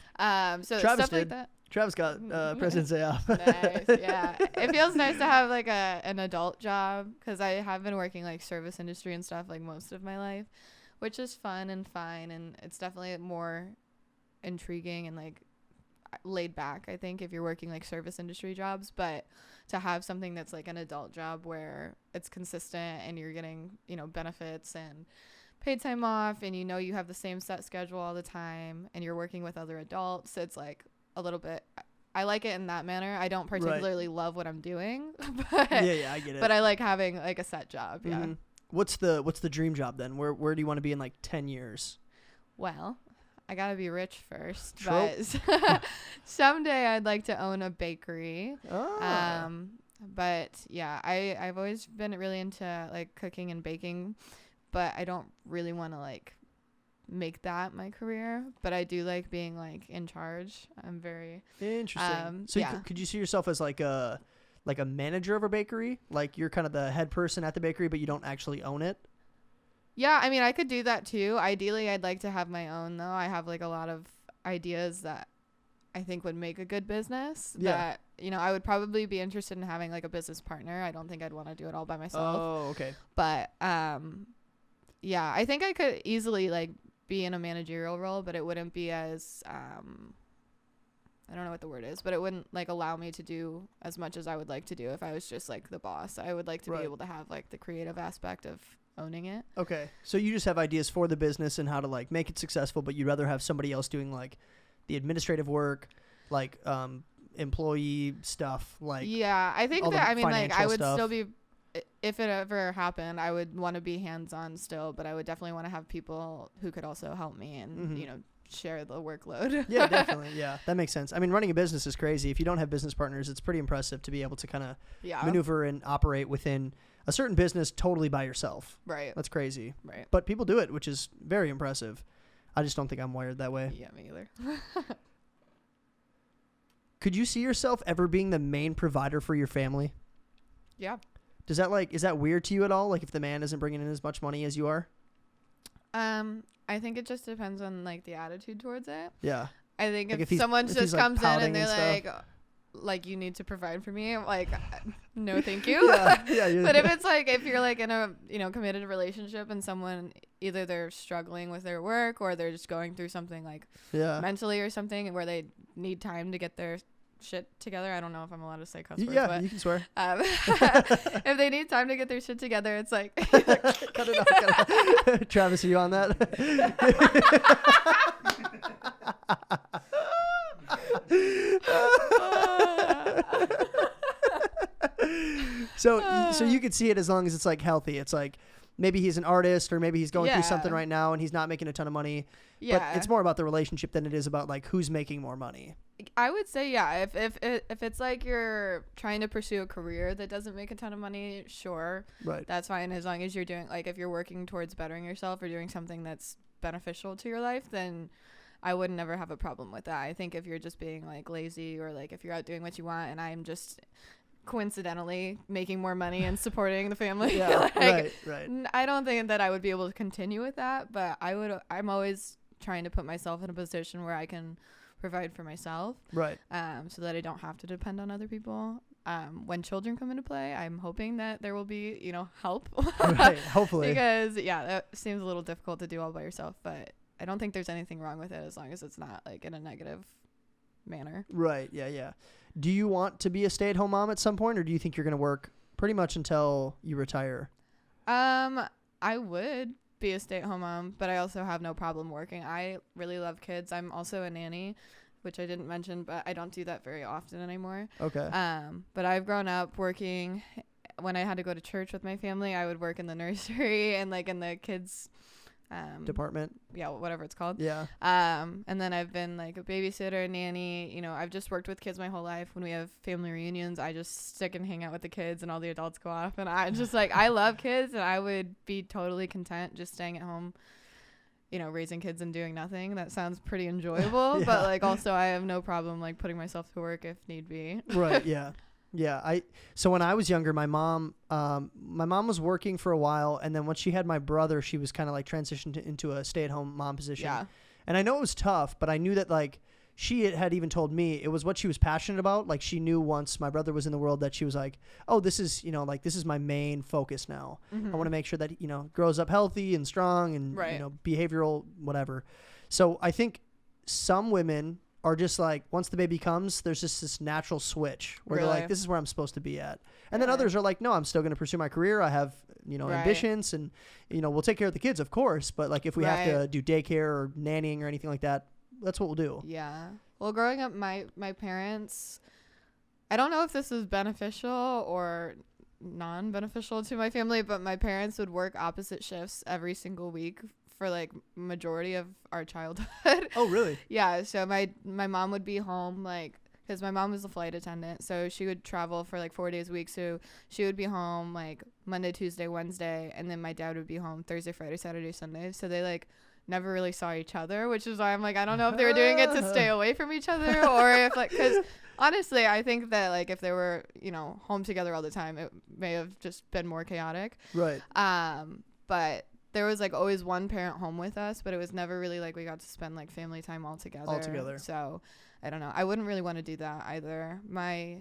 [SPEAKER 1] So
[SPEAKER 2] Travis
[SPEAKER 1] stuff
[SPEAKER 2] did.
[SPEAKER 1] Like that.
[SPEAKER 2] Travis got President's Day off.
[SPEAKER 1] Nice. Yeah. It feels nice to have like an adult job because I have been working like service industry and stuff like most of my life, which is fun and fine, and it's definitely more intriguing and like laid back, I think, if you're working like service industry jobs. But to have something that's like an adult job where it's consistent and you're getting, you know, benefits and paid time off, and you know you have the same set schedule all the time, and you're working with other adults, it's like a little bit, I like it in that manner. I don't particularly love what I'm doing, but
[SPEAKER 2] yeah, I get it.
[SPEAKER 1] But I like having like a set job. Yeah.
[SPEAKER 2] Mm-hmm. What's the dream job then? Where do you want to be in like 10 years?
[SPEAKER 1] Well, I gotta be rich first.
[SPEAKER 2] True.
[SPEAKER 1] But someday I'd like to own a bakery.
[SPEAKER 2] Oh.
[SPEAKER 1] But yeah, I've always been really into like cooking and baking, but I don't really want to like make that my career. But I do like being like in charge. I'm very
[SPEAKER 2] interesting. So could you see yourself as like a manager of a bakery? Like you're kind of the head person at the bakery, but you don't actually own it?
[SPEAKER 1] Yeah, I mean, I could do that too. Ideally, I'd like to have my own, though. I have like a lot of ideas that I think would make a good business.
[SPEAKER 2] Yeah.
[SPEAKER 1] That, you know, I would probably be interested in having like a business partner. I don't think I'd want to do it all by myself.
[SPEAKER 2] Oh, okay.
[SPEAKER 1] But yeah, I think I could easily like be in a managerial role, but it wouldn't be as I don't know what the word is, but it wouldn't like allow me to do as much as I would like to do if I was just like the boss. I would like to be able to have like the creative aspect of owning it.
[SPEAKER 2] Okay. So you just have ideas for the business and how to like make it successful, but you'd rather have somebody else doing like the administrative work, like employee stuff, like
[SPEAKER 1] yeah, I think that I mean like I would
[SPEAKER 2] stuff.
[SPEAKER 1] still be, if it ever happened, I would want to be hands-on still, but I would definitely want to have people who could also help me and you know, share the workload.
[SPEAKER 2] Yeah, definitely. Yeah, that makes sense. I mean, running a business is crazy. If you don't have business partners, it's pretty impressive to be able to kind of maneuver and operate within a certain business totally by yourself.
[SPEAKER 1] Right.
[SPEAKER 2] That's crazy.
[SPEAKER 1] Right.
[SPEAKER 2] But people do it, which is very impressive. I just don't think I'm wired that way.
[SPEAKER 1] Yeah, me either.
[SPEAKER 2] Could you see yourself ever being the main provider for your family?
[SPEAKER 1] Yeah.
[SPEAKER 2] Is that weird to you at all? Like if the man isn't bringing in as much money as you are?
[SPEAKER 1] I think it just depends on like the attitude towards it.
[SPEAKER 2] Yeah.
[SPEAKER 1] I think
[SPEAKER 2] Like
[SPEAKER 1] if
[SPEAKER 2] if
[SPEAKER 1] someone
[SPEAKER 2] he's,
[SPEAKER 1] just
[SPEAKER 2] like,
[SPEAKER 1] comes in
[SPEAKER 2] pouting
[SPEAKER 1] and they're
[SPEAKER 2] and
[SPEAKER 1] like, you need to provide for me, like, no, thank you.
[SPEAKER 2] Yeah.
[SPEAKER 1] But if it's like, if you're like in a, committed relationship and someone, either they're struggling with their work or they're just going through something like mentally or something where they need time to get their shit together. I don't know if I'm allowed to say cuss words, but
[SPEAKER 2] you can swear.
[SPEAKER 1] if they need time to get their shit together, it's like
[SPEAKER 2] Cut it off. Travis, are you on that? So you could see it as long as it's like healthy. It's like maybe he's an artist or maybe he's going through something right now and he's not making a ton of money.
[SPEAKER 1] Yeah.
[SPEAKER 2] But it's more about the relationship than it is about like who's making more money.
[SPEAKER 1] I would say, if it's like you're trying to pursue a career that doesn't make a ton of money, sure.
[SPEAKER 2] Right.
[SPEAKER 1] That's fine as long as you're doing, like, if you're working towards bettering yourself or doing something that's beneficial to your life, then I would never have a problem with that. I think if you're just being like lazy or like if you're out doing what you want and I'm just coincidentally making more money and supporting the family,
[SPEAKER 2] right.
[SPEAKER 1] I don't think that I would be able to continue with that, but I'm always trying to put myself in a position where I can provide for myself,
[SPEAKER 2] right,
[SPEAKER 1] so that I don't have to depend on other people. When children come into play, I'm hoping that there will be help.
[SPEAKER 2] Right, hopefully,
[SPEAKER 1] because that seems a little difficult to do all by yourself, but I don't think there's anything wrong with it as long as it's not like in a negative manner.
[SPEAKER 2] Right. Yeah. Do you want to be a stay-at-home mom at some point, or do you think you're going to work pretty much until you retire?
[SPEAKER 1] I would be a stay-at-home mom, but I also have no problem working. I really love kids. I'm also a nanny, which I didn't mention, but I don't do that very often anymore.
[SPEAKER 2] Okay.
[SPEAKER 1] But I've grown up working. When I had to go to church with my family, I would work in the nursery and like in the kids
[SPEAKER 2] department.
[SPEAKER 1] Yeah, whatever it's called.
[SPEAKER 2] Yeah.
[SPEAKER 1] And then I've been like a babysitter, a nanny. I've just worked with kids my whole life. When we have family reunions, I just stick and hang out with the kids and all the adults go off. And I just like, I love kids and I would be totally content just staying at home, raising kids and doing nothing. That sounds pretty enjoyable, but like also I have no problem like putting myself to work if need be.
[SPEAKER 2] Right. Yeah. Yeah. So when I was younger, my mom was working for a while. And then once she had my brother, she was kind of like transitioned into a stay-at-home mom position. Yeah. And I know it was tough, but I knew that like she had even told me it was what she was passionate about. Like she knew once my brother was in the world that she was like, oh, this is, like this is my main focus now. Mm-hmm. I want to make sure that, grows up healthy and strong and, behavioral, whatever. So I think some women are just like, once the baby comes, there's just this natural switch where they're like, this is where I'm supposed to be at. And then others are like, no, I'm still going to pursue my career. I have, ambitions and, we'll take care of the kids, of course. But like if we have to do daycare or nannying or anything like that, that's what we'll do.
[SPEAKER 1] Yeah. Well, growing up, my parents, I don't know if this is beneficial or non-beneficial to my family, but my parents would work opposite shifts every single week for like majority of our childhood.
[SPEAKER 2] Oh, really?
[SPEAKER 1] Yeah. So my mom would be home like, because my mom was a flight attendant, so she would travel for like 4 days a week. So she would be home like Monday, Tuesday, Wednesday, and then my dad would be home Thursday, Friday, Saturday, Sunday. So they like never really saw each other, which is why I'm like, I don't know if they were doing it to stay away from each other or if like, because honestly, I think that like if they were, home together all the time, it may have just been more chaotic.
[SPEAKER 2] Right.
[SPEAKER 1] But there was like always one parent home with us, but it was never really like we got to spend like family time all together. So I don't know. I wouldn't really want to do that either. My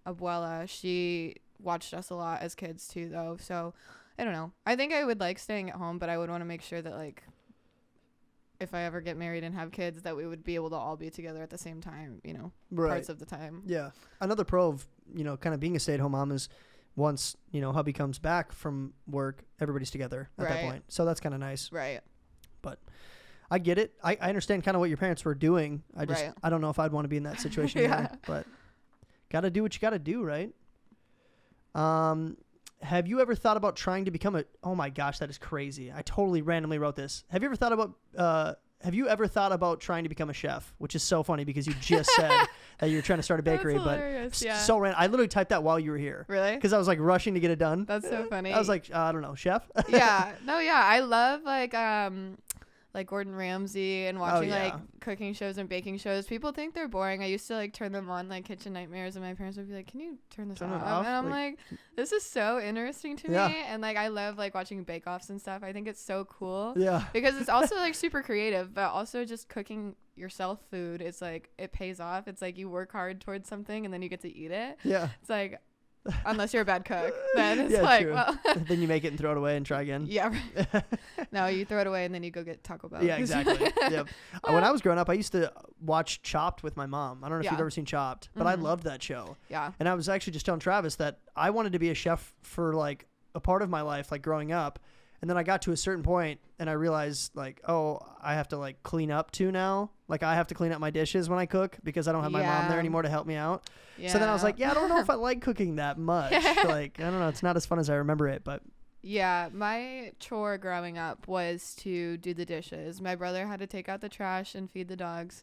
[SPEAKER 1] abuela, she watched us a lot as kids too, though. So I don't know. I think I would like staying at home, but I would want to make sure that like if I ever get married and have kids, that we would be able to all be together at the same time, parts of the time.
[SPEAKER 2] Yeah. Another pro of, kind of being a stay-at-home mom is once, hubby comes back from work, everybody's together at that point. So that's kind of nice.
[SPEAKER 1] Right.
[SPEAKER 2] But I get it. I understand kind of what your parents were doing. I don't know if I'd want to be in that situation either, but got to do what you got to do, right? Have you ever thought about trying to become oh my gosh, that is crazy. I totally randomly wrote this. Have you ever thought about trying to become a chef? Which is so funny because you just said that you're trying to start a bakery, but so random. I literally typed that while you were here.
[SPEAKER 1] Really?
[SPEAKER 2] Because I was like rushing to get it done.
[SPEAKER 1] That's so funny.
[SPEAKER 2] I was like, I don't know, chef?
[SPEAKER 1] Yeah. No, yeah. I love like like Gordon Ramsay and watching
[SPEAKER 2] yeah.
[SPEAKER 1] like cooking shows and baking shows. People think they're boring. I used to like turn them on like Kitchen Nightmares, and my parents would be like, "Can you turn this
[SPEAKER 2] Turn it
[SPEAKER 1] off?"
[SPEAKER 2] off?
[SPEAKER 1] And I'm
[SPEAKER 2] Like-
[SPEAKER 1] like, "This is so interesting to
[SPEAKER 2] Yeah.
[SPEAKER 1] me." And like I love like watching bake-offs and stuff. I think it's so cool.
[SPEAKER 2] Yeah.
[SPEAKER 1] Because it's also like super creative, but also just cooking yourself food, it's like it pays off. It's like you work hard towards something and then you get to eat it.
[SPEAKER 2] Yeah.
[SPEAKER 1] It's like, unless you're a bad cook, then it's
[SPEAKER 2] Yeah,
[SPEAKER 1] like,
[SPEAKER 2] true.
[SPEAKER 1] well,
[SPEAKER 2] Then you make it and throw it away and try again.
[SPEAKER 1] yeah. Right. No, you throw it away and then you go get Taco Bell.
[SPEAKER 2] Yeah, exactly. Yep. When I was growing up, I used to watch Chopped with my mom. I don't know if
[SPEAKER 1] Yeah.
[SPEAKER 2] you've ever seen Chopped, but I
[SPEAKER 1] Mhm.
[SPEAKER 2] loved that show.
[SPEAKER 1] Yeah.
[SPEAKER 2] And I was actually just telling Travis that I wanted to be a chef for like a part of my life, like growing up. And then I got to a certain point and I realized like, oh, I have to like clean up too now. Like I have to clean up my dishes when I cook because I don't have my mom there
[SPEAKER 1] Yeah.
[SPEAKER 2] anymore to help me out.
[SPEAKER 1] Yeah.
[SPEAKER 2] So then I was like, yeah, I don't know if I like cooking that much. Like, I don't know. It's not as fun as I remember it, but
[SPEAKER 1] Yeah, my chore growing up was to do the dishes. My brother had to take out the trash and feed the dogs,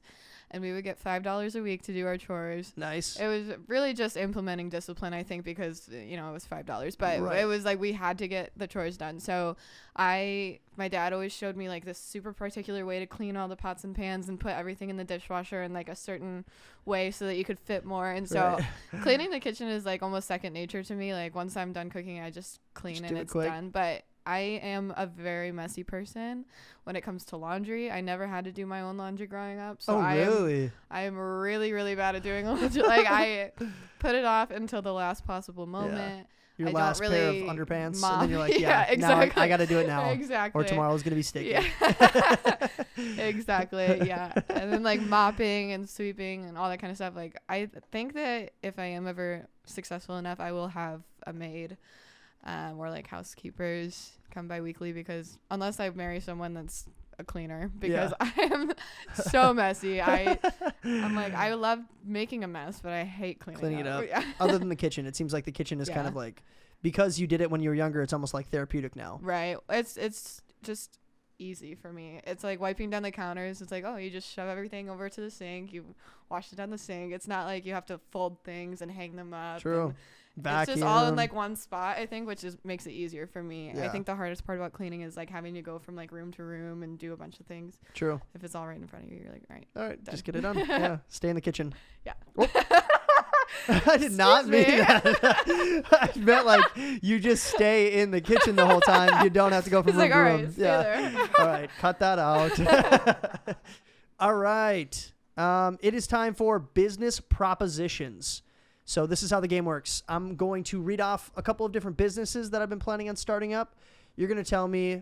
[SPEAKER 1] and we would get $5 a week to do our chores.
[SPEAKER 2] nice.
[SPEAKER 1] It was really just implementing discipline, I think, because, you know, it was $5, but
[SPEAKER 2] Right.
[SPEAKER 1] it was like we had to get the chores done. So my dad always showed me like this super particular way to clean all the pots and pans and put everything in the dishwasher in like a certain way so that you could fit more. And so
[SPEAKER 2] Right.
[SPEAKER 1] cleaning the kitchen is like almost second nature to me. Like once I'm done cooking, I just clean
[SPEAKER 2] Just
[SPEAKER 1] and
[SPEAKER 2] do it
[SPEAKER 1] it's
[SPEAKER 2] quick.
[SPEAKER 1] done. But I am a very messy person when it comes to laundry. I never had to do my own laundry growing up. So
[SPEAKER 2] Oh,
[SPEAKER 1] I
[SPEAKER 2] really?
[SPEAKER 1] am really, really bad at doing laundry. Like I put it off until the last possible moment.
[SPEAKER 2] Your
[SPEAKER 1] I don't
[SPEAKER 2] last pair of
[SPEAKER 1] really
[SPEAKER 2] underpants,
[SPEAKER 1] mop.
[SPEAKER 2] and then you're like,
[SPEAKER 1] Yeah,
[SPEAKER 2] yeah, now
[SPEAKER 1] exactly.
[SPEAKER 2] I got to do it now,
[SPEAKER 1] Exactly.
[SPEAKER 2] or tomorrow's gonna be sticky.
[SPEAKER 1] Yeah. Exactly. Yeah. And then like mopping and sweeping and all that kind of stuff. Like I think that if I am ever successful enough, I will have a maid, or like housekeepers come bi-weekly, because unless I marry someone that's a cleaner, because I am so messy. I'm like, I love making a mess, but I hate cleaning
[SPEAKER 2] it up.
[SPEAKER 1] Yeah.
[SPEAKER 2] Other than the kitchen, it seems like the kitchen is kind
[SPEAKER 1] Yeah.
[SPEAKER 2] of like, because you did it when you were younger, it's almost like therapeutic now.
[SPEAKER 1] Right. It's just easy for me. It's like wiping down the counters. It's like, oh, you just shove everything over to the sink. You wash it down the sink. It's not like you have to fold things and hang them up.
[SPEAKER 2] True.
[SPEAKER 1] and
[SPEAKER 2] Vacuum.
[SPEAKER 1] It's just all in like one spot, I think, which is makes it easier for me. I
[SPEAKER 2] Yeah.
[SPEAKER 1] think the hardest part about cleaning is like having to go from like room to room and do a bunch of things.
[SPEAKER 2] True.
[SPEAKER 1] If it's all right in front of you, you're like, all right.
[SPEAKER 2] All right,
[SPEAKER 1] Done.
[SPEAKER 2] just get it done. Yeah, stay in the kitchen.
[SPEAKER 1] Yeah.
[SPEAKER 2] I did not mean
[SPEAKER 1] me.
[SPEAKER 2] that. I meant like you just stay in the kitchen the whole time. You don't have to go from
[SPEAKER 1] He's
[SPEAKER 2] room
[SPEAKER 1] like,
[SPEAKER 2] to
[SPEAKER 1] all
[SPEAKER 2] room.
[SPEAKER 1] right, stay there.
[SPEAKER 2] All right, cut that out. All right. It is time for business propositions. So this is how the game works. I'm going to read off a couple of different businesses that I've been planning on starting up. You're going to tell me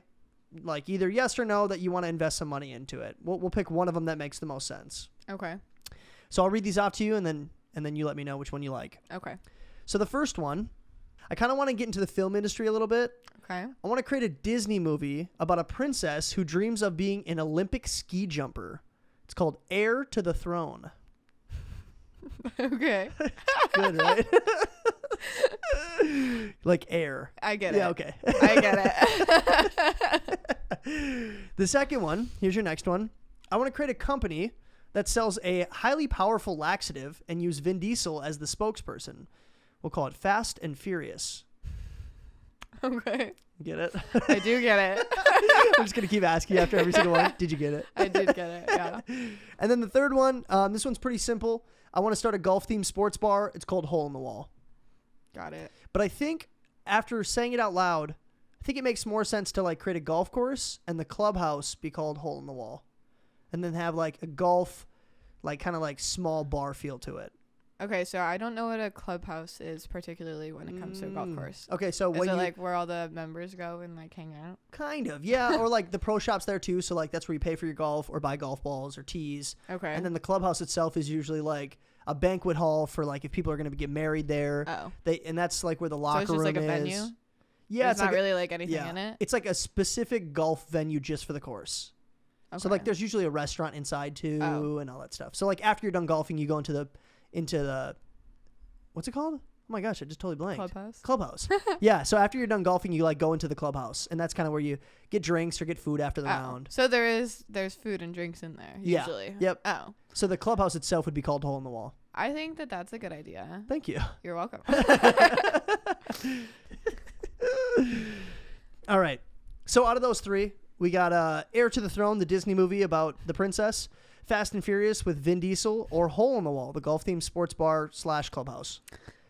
[SPEAKER 2] like either yes or no that you want to invest some money into it. We'll pick one of them that makes the most sense.
[SPEAKER 1] Okay.
[SPEAKER 2] So I'll read these off to you and then you let me know which one you like.
[SPEAKER 1] Okay.
[SPEAKER 2] So the first one, I kind of want to get into the film industry a little bit.
[SPEAKER 1] Okay.
[SPEAKER 2] I want to create a Disney movie about a princess who dreams of being an Olympic ski jumper. It's called Heir to the Throne.
[SPEAKER 1] Okay.
[SPEAKER 2] Good, right? Like air.
[SPEAKER 1] I get
[SPEAKER 2] Yeah,
[SPEAKER 1] it.
[SPEAKER 2] okay.
[SPEAKER 1] I get it.
[SPEAKER 2] The second one, here's your next one. I want to create a company that sells a highly powerful laxative and use Vin Diesel as the spokesperson. We'll call it Fast and Furious.
[SPEAKER 1] Okay.
[SPEAKER 2] Get it?
[SPEAKER 1] I do get it.
[SPEAKER 2] I'm just going to keep asking you after every single one. Did you get it?
[SPEAKER 1] I did get it. Yeah.
[SPEAKER 2] And then the third one, this one's pretty simple. I want to start a golf-themed sports bar. It's called Hole in the Wall.
[SPEAKER 1] Got it.
[SPEAKER 2] But I think after saying it out loud, I think it makes more sense to like create a golf course and the clubhouse be called Hole in the Wall. And then have like a golf, like kind of like small bar feel to it.
[SPEAKER 1] Okay, so I don't know what a clubhouse is particularly when it comes to a golf course.
[SPEAKER 2] Okay, so
[SPEAKER 1] Is
[SPEAKER 2] when
[SPEAKER 1] it
[SPEAKER 2] you
[SPEAKER 1] like where all the members go and like hang out?
[SPEAKER 2] kind of, yeah, or like the pro shop's there too, so like that's where you pay for your golf or buy golf balls or tees.
[SPEAKER 1] Okay.
[SPEAKER 2] And then the clubhouse itself is usually like a banquet hall for like if people are going to get married there.
[SPEAKER 1] Oh.
[SPEAKER 2] And that's like where the
[SPEAKER 1] So
[SPEAKER 2] locker
[SPEAKER 1] it's just
[SPEAKER 2] room
[SPEAKER 1] like a
[SPEAKER 2] is.
[SPEAKER 1] venue?
[SPEAKER 2] Yeah,
[SPEAKER 1] There's
[SPEAKER 2] it's
[SPEAKER 1] not
[SPEAKER 2] like
[SPEAKER 1] really like anything
[SPEAKER 2] yeah,
[SPEAKER 1] in it?
[SPEAKER 2] it's like a specific golf venue just for the course.
[SPEAKER 1] Okay.
[SPEAKER 2] So like there's usually a restaurant inside too
[SPEAKER 1] Oh.
[SPEAKER 2] and all that stuff. So like after you're done golfing, you go into the what's it called? Oh my gosh, I just totally blanked. Clubhouse. Yeah, so after you're done golfing, you like go into the clubhouse, and that's kind of where you get drinks or get food after the round.
[SPEAKER 1] So there's food and drinks in there
[SPEAKER 2] Yeah.
[SPEAKER 1] usually.
[SPEAKER 2] Yep.
[SPEAKER 1] Oh.
[SPEAKER 2] So the clubhouse itself would be called Hole in the Wall.
[SPEAKER 1] I think that that's a good idea.
[SPEAKER 2] Thank you.
[SPEAKER 1] You're welcome.
[SPEAKER 2] All right. So out of those three, We got Heir to the Throne, the Disney movie about the princess, Fast and Furious with Vin Diesel, or Hole in the Wall, the golf-themed sports bar / clubhouse.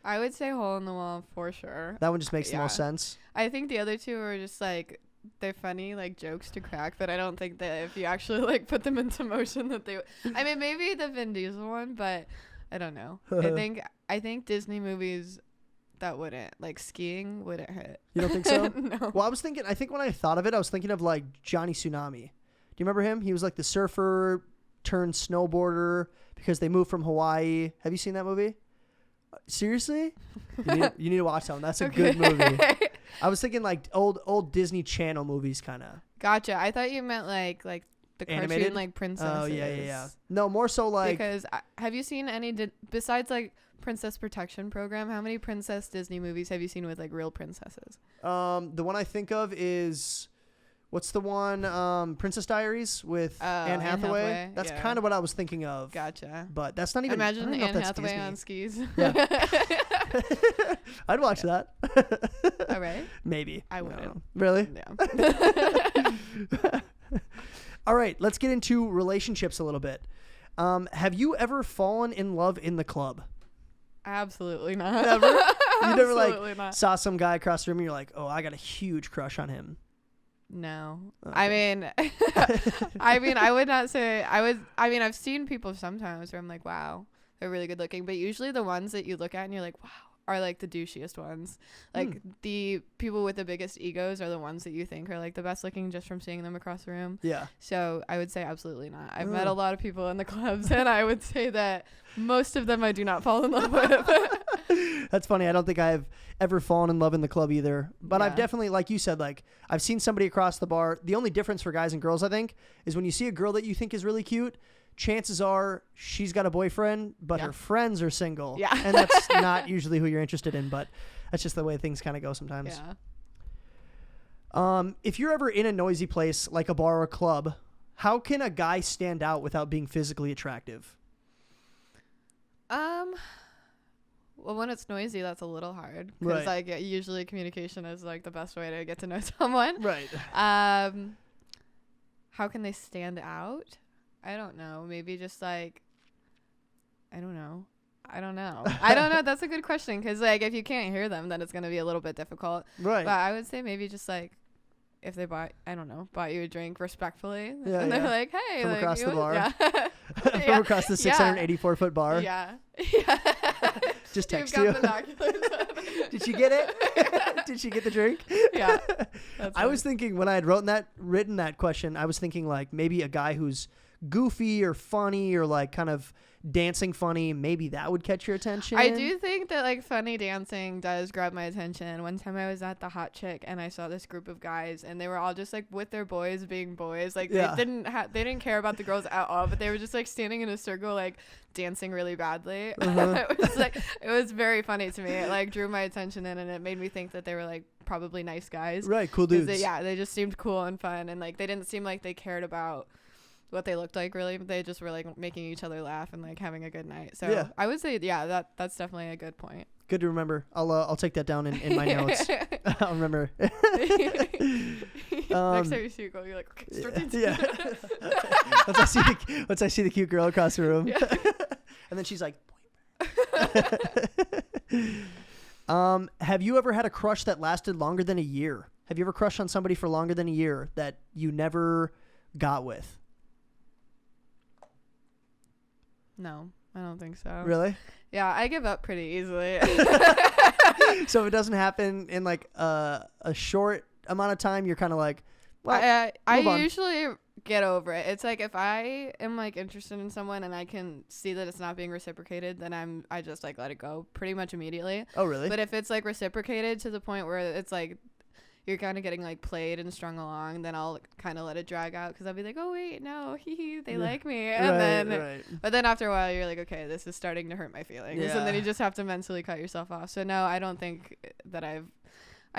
[SPEAKER 1] I would say Hole in the Wall for sure.
[SPEAKER 2] That one just makes the most sense.
[SPEAKER 1] I think the other two are just like, they're funny, like jokes to crack, but I don't think that if you actually like put them into motion that they I mean, maybe the Vin Diesel one, but I don't know. I think Disney movies that wouldn't, like skiing wouldn't hit.
[SPEAKER 2] You don't think so?
[SPEAKER 1] No.
[SPEAKER 2] Well, I think when I thought of it, I was thinking of like Johnny Tsunami. Do you remember him? He was like the surfer turned snowboarder because they moved from Hawaii. Have you seen that movie? Seriously? You need to watch that one. That's a good movie. I was thinking like old Disney Channel movies kind of.
[SPEAKER 1] Gotcha. I thought you meant like the
[SPEAKER 2] Animated?
[SPEAKER 1] cartoon like princesses.
[SPEAKER 2] Oh, yeah. No, more so like...
[SPEAKER 1] Because have you seen any, besides like Princess Protection Program, how many princess Disney movies have you seen with like real princesses?
[SPEAKER 2] The one I think of is... What's the one? Princess Diaries with Anne Hathaway. That's kind of what I was thinking of.
[SPEAKER 1] Gotcha.
[SPEAKER 2] But that's not even...
[SPEAKER 1] Imagine Anne Hathaway on skis.
[SPEAKER 2] Yeah. I'd watch that.
[SPEAKER 1] All right.
[SPEAKER 2] Maybe.
[SPEAKER 1] I wouldn't.
[SPEAKER 2] Really?
[SPEAKER 1] Yeah.
[SPEAKER 2] All right. Let's get into relationships a little bit. Have you ever fallen in love in the club?
[SPEAKER 1] Absolutely not.
[SPEAKER 2] Never? You never
[SPEAKER 1] Absolutely not.
[SPEAKER 2] saw some guy across the room and you're like, oh, I got a huge crush on him.
[SPEAKER 1] No.
[SPEAKER 2] Okay.
[SPEAKER 1] I mean, I would not say I've seen people sometimes where I'm like, wow, they're really good looking. But usually the ones that you look at and you're like, wow, are like the douchiest ones. Like the people with the biggest egos are the ones that you think are like the best looking just from seeing them across the room.
[SPEAKER 2] Yeah.
[SPEAKER 1] So I would say absolutely not. I've met a lot of people in the clubs and I would say that most of them I do not fall in love with.
[SPEAKER 2] That's funny. I don't think I've ever fallen in love in the club either. But
[SPEAKER 1] Yeah.
[SPEAKER 2] I've definitely, like you said, like I've seen somebody across the bar. The only difference for guys and girls, I think, is when you see a girl that you think is really cute, chances are she's got a boyfriend, but her friends are single.
[SPEAKER 1] Yeah.
[SPEAKER 2] And that's not usually who you're interested in, but that's just the way things kind of go sometimes.
[SPEAKER 1] Yeah.
[SPEAKER 2] If you're ever in a noisy place like a bar or a club, how can a guy stand out without being physically attractive?
[SPEAKER 1] Well, when it's noisy, that's a little hard
[SPEAKER 2] Right.
[SPEAKER 1] because like usually communication is like the best way to get to know someone.
[SPEAKER 2] Right.
[SPEAKER 1] How can they stand out? I don't know. Maybe just like, I don't know. That's a good question because like if you can't hear them, then it's gonna be a little bit difficult.
[SPEAKER 2] Right.
[SPEAKER 1] But I would say maybe just like if they bought you a drink respectfully,
[SPEAKER 2] Yeah,
[SPEAKER 1] and they're
[SPEAKER 2] yeah.
[SPEAKER 1] like, hey,
[SPEAKER 2] From
[SPEAKER 1] like,
[SPEAKER 2] across the bar.
[SPEAKER 1] Yeah.
[SPEAKER 2] From across the 684-foot bar.
[SPEAKER 1] Yeah.
[SPEAKER 2] Just text
[SPEAKER 1] You've
[SPEAKER 2] you.
[SPEAKER 1] got binoculars on.
[SPEAKER 2] Did she get it? Did she get the drink?
[SPEAKER 1] Yeah.
[SPEAKER 2] I was thinking when I had written that question, I was thinking like maybe a guy who's goofy or funny or like kind of dancing funny, maybe that would catch your attention.
[SPEAKER 1] I do think that like funny dancing does grab my attention. One time I was at the Hot Chick and I saw this group of guys and they were all just like with their boys being boys. Like they didn't care about the girls at all, but they were just like standing in a circle like dancing really badly. It was very funny to me. It like drew my attention in and it made me think that they were like probably nice guys.
[SPEAKER 2] Right, cool dudes.
[SPEAKER 1] They just seemed cool and fun and like they didn't seem like they cared about what they looked like really. They just were like making each other laugh and like having a good night. So yeah. I would say that's definitely a good point.
[SPEAKER 2] Good to remember. I'll take that down in my notes. I'll remember.
[SPEAKER 1] Next time you see a girl, you're like, okay, start dancing.
[SPEAKER 2] Yeah. once I see the cute girl across the room, and then she's like, have you ever had a crush that lasted longer than a year? Have you ever crushed on somebody for longer than a year that you never got with?
[SPEAKER 1] No, I don't think so.
[SPEAKER 2] Really?
[SPEAKER 1] Yeah, I give up pretty easily.
[SPEAKER 2] So if it doesn't happen in like a short amount of time, you're kind of like, well,
[SPEAKER 1] I
[SPEAKER 2] move on.
[SPEAKER 1] usually get over it. It's like if I am like interested in someone and I can see that it's not being reciprocated, then I just like let it go pretty much immediately.
[SPEAKER 2] Oh, really?
[SPEAKER 1] But if it's like reciprocated to the point where it's like you're kind of getting like played and strung along, then I'll kind of let it drag out because I'll be like, oh wait, no, they like me, and but then after a while you're like, okay, this is starting to hurt my feelings, and then you just have to mentally cut yourself off. So no, I don't think that I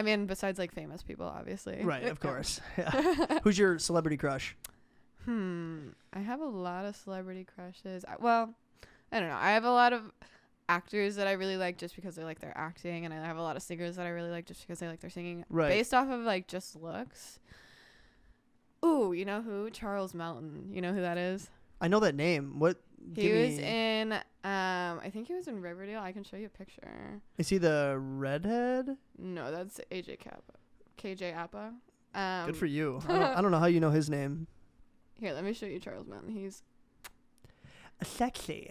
[SPEAKER 1] mean, besides like famous people, obviously.
[SPEAKER 2] Right, of course. Yeah. Who's your celebrity crush?
[SPEAKER 1] I have a lot of celebrity crushes. I don't know. I have a lot of actors that I really like just because I like their acting, and I have a lot of singers that I really like just because I like their singing.
[SPEAKER 2] Right.
[SPEAKER 1] Based off of like just looks. Ooh, you know who? Charles Melton. You know who that is?
[SPEAKER 2] I know that name. What?
[SPEAKER 1] He was in, I think he was in Riverdale. I can show you a picture.
[SPEAKER 2] Is he the redhead?
[SPEAKER 1] No, that's KJ Appa.
[SPEAKER 2] Good for you. I don't know how you know his name.
[SPEAKER 1] Here, let me show you Charles Melton. He's
[SPEAKER 2] sexy.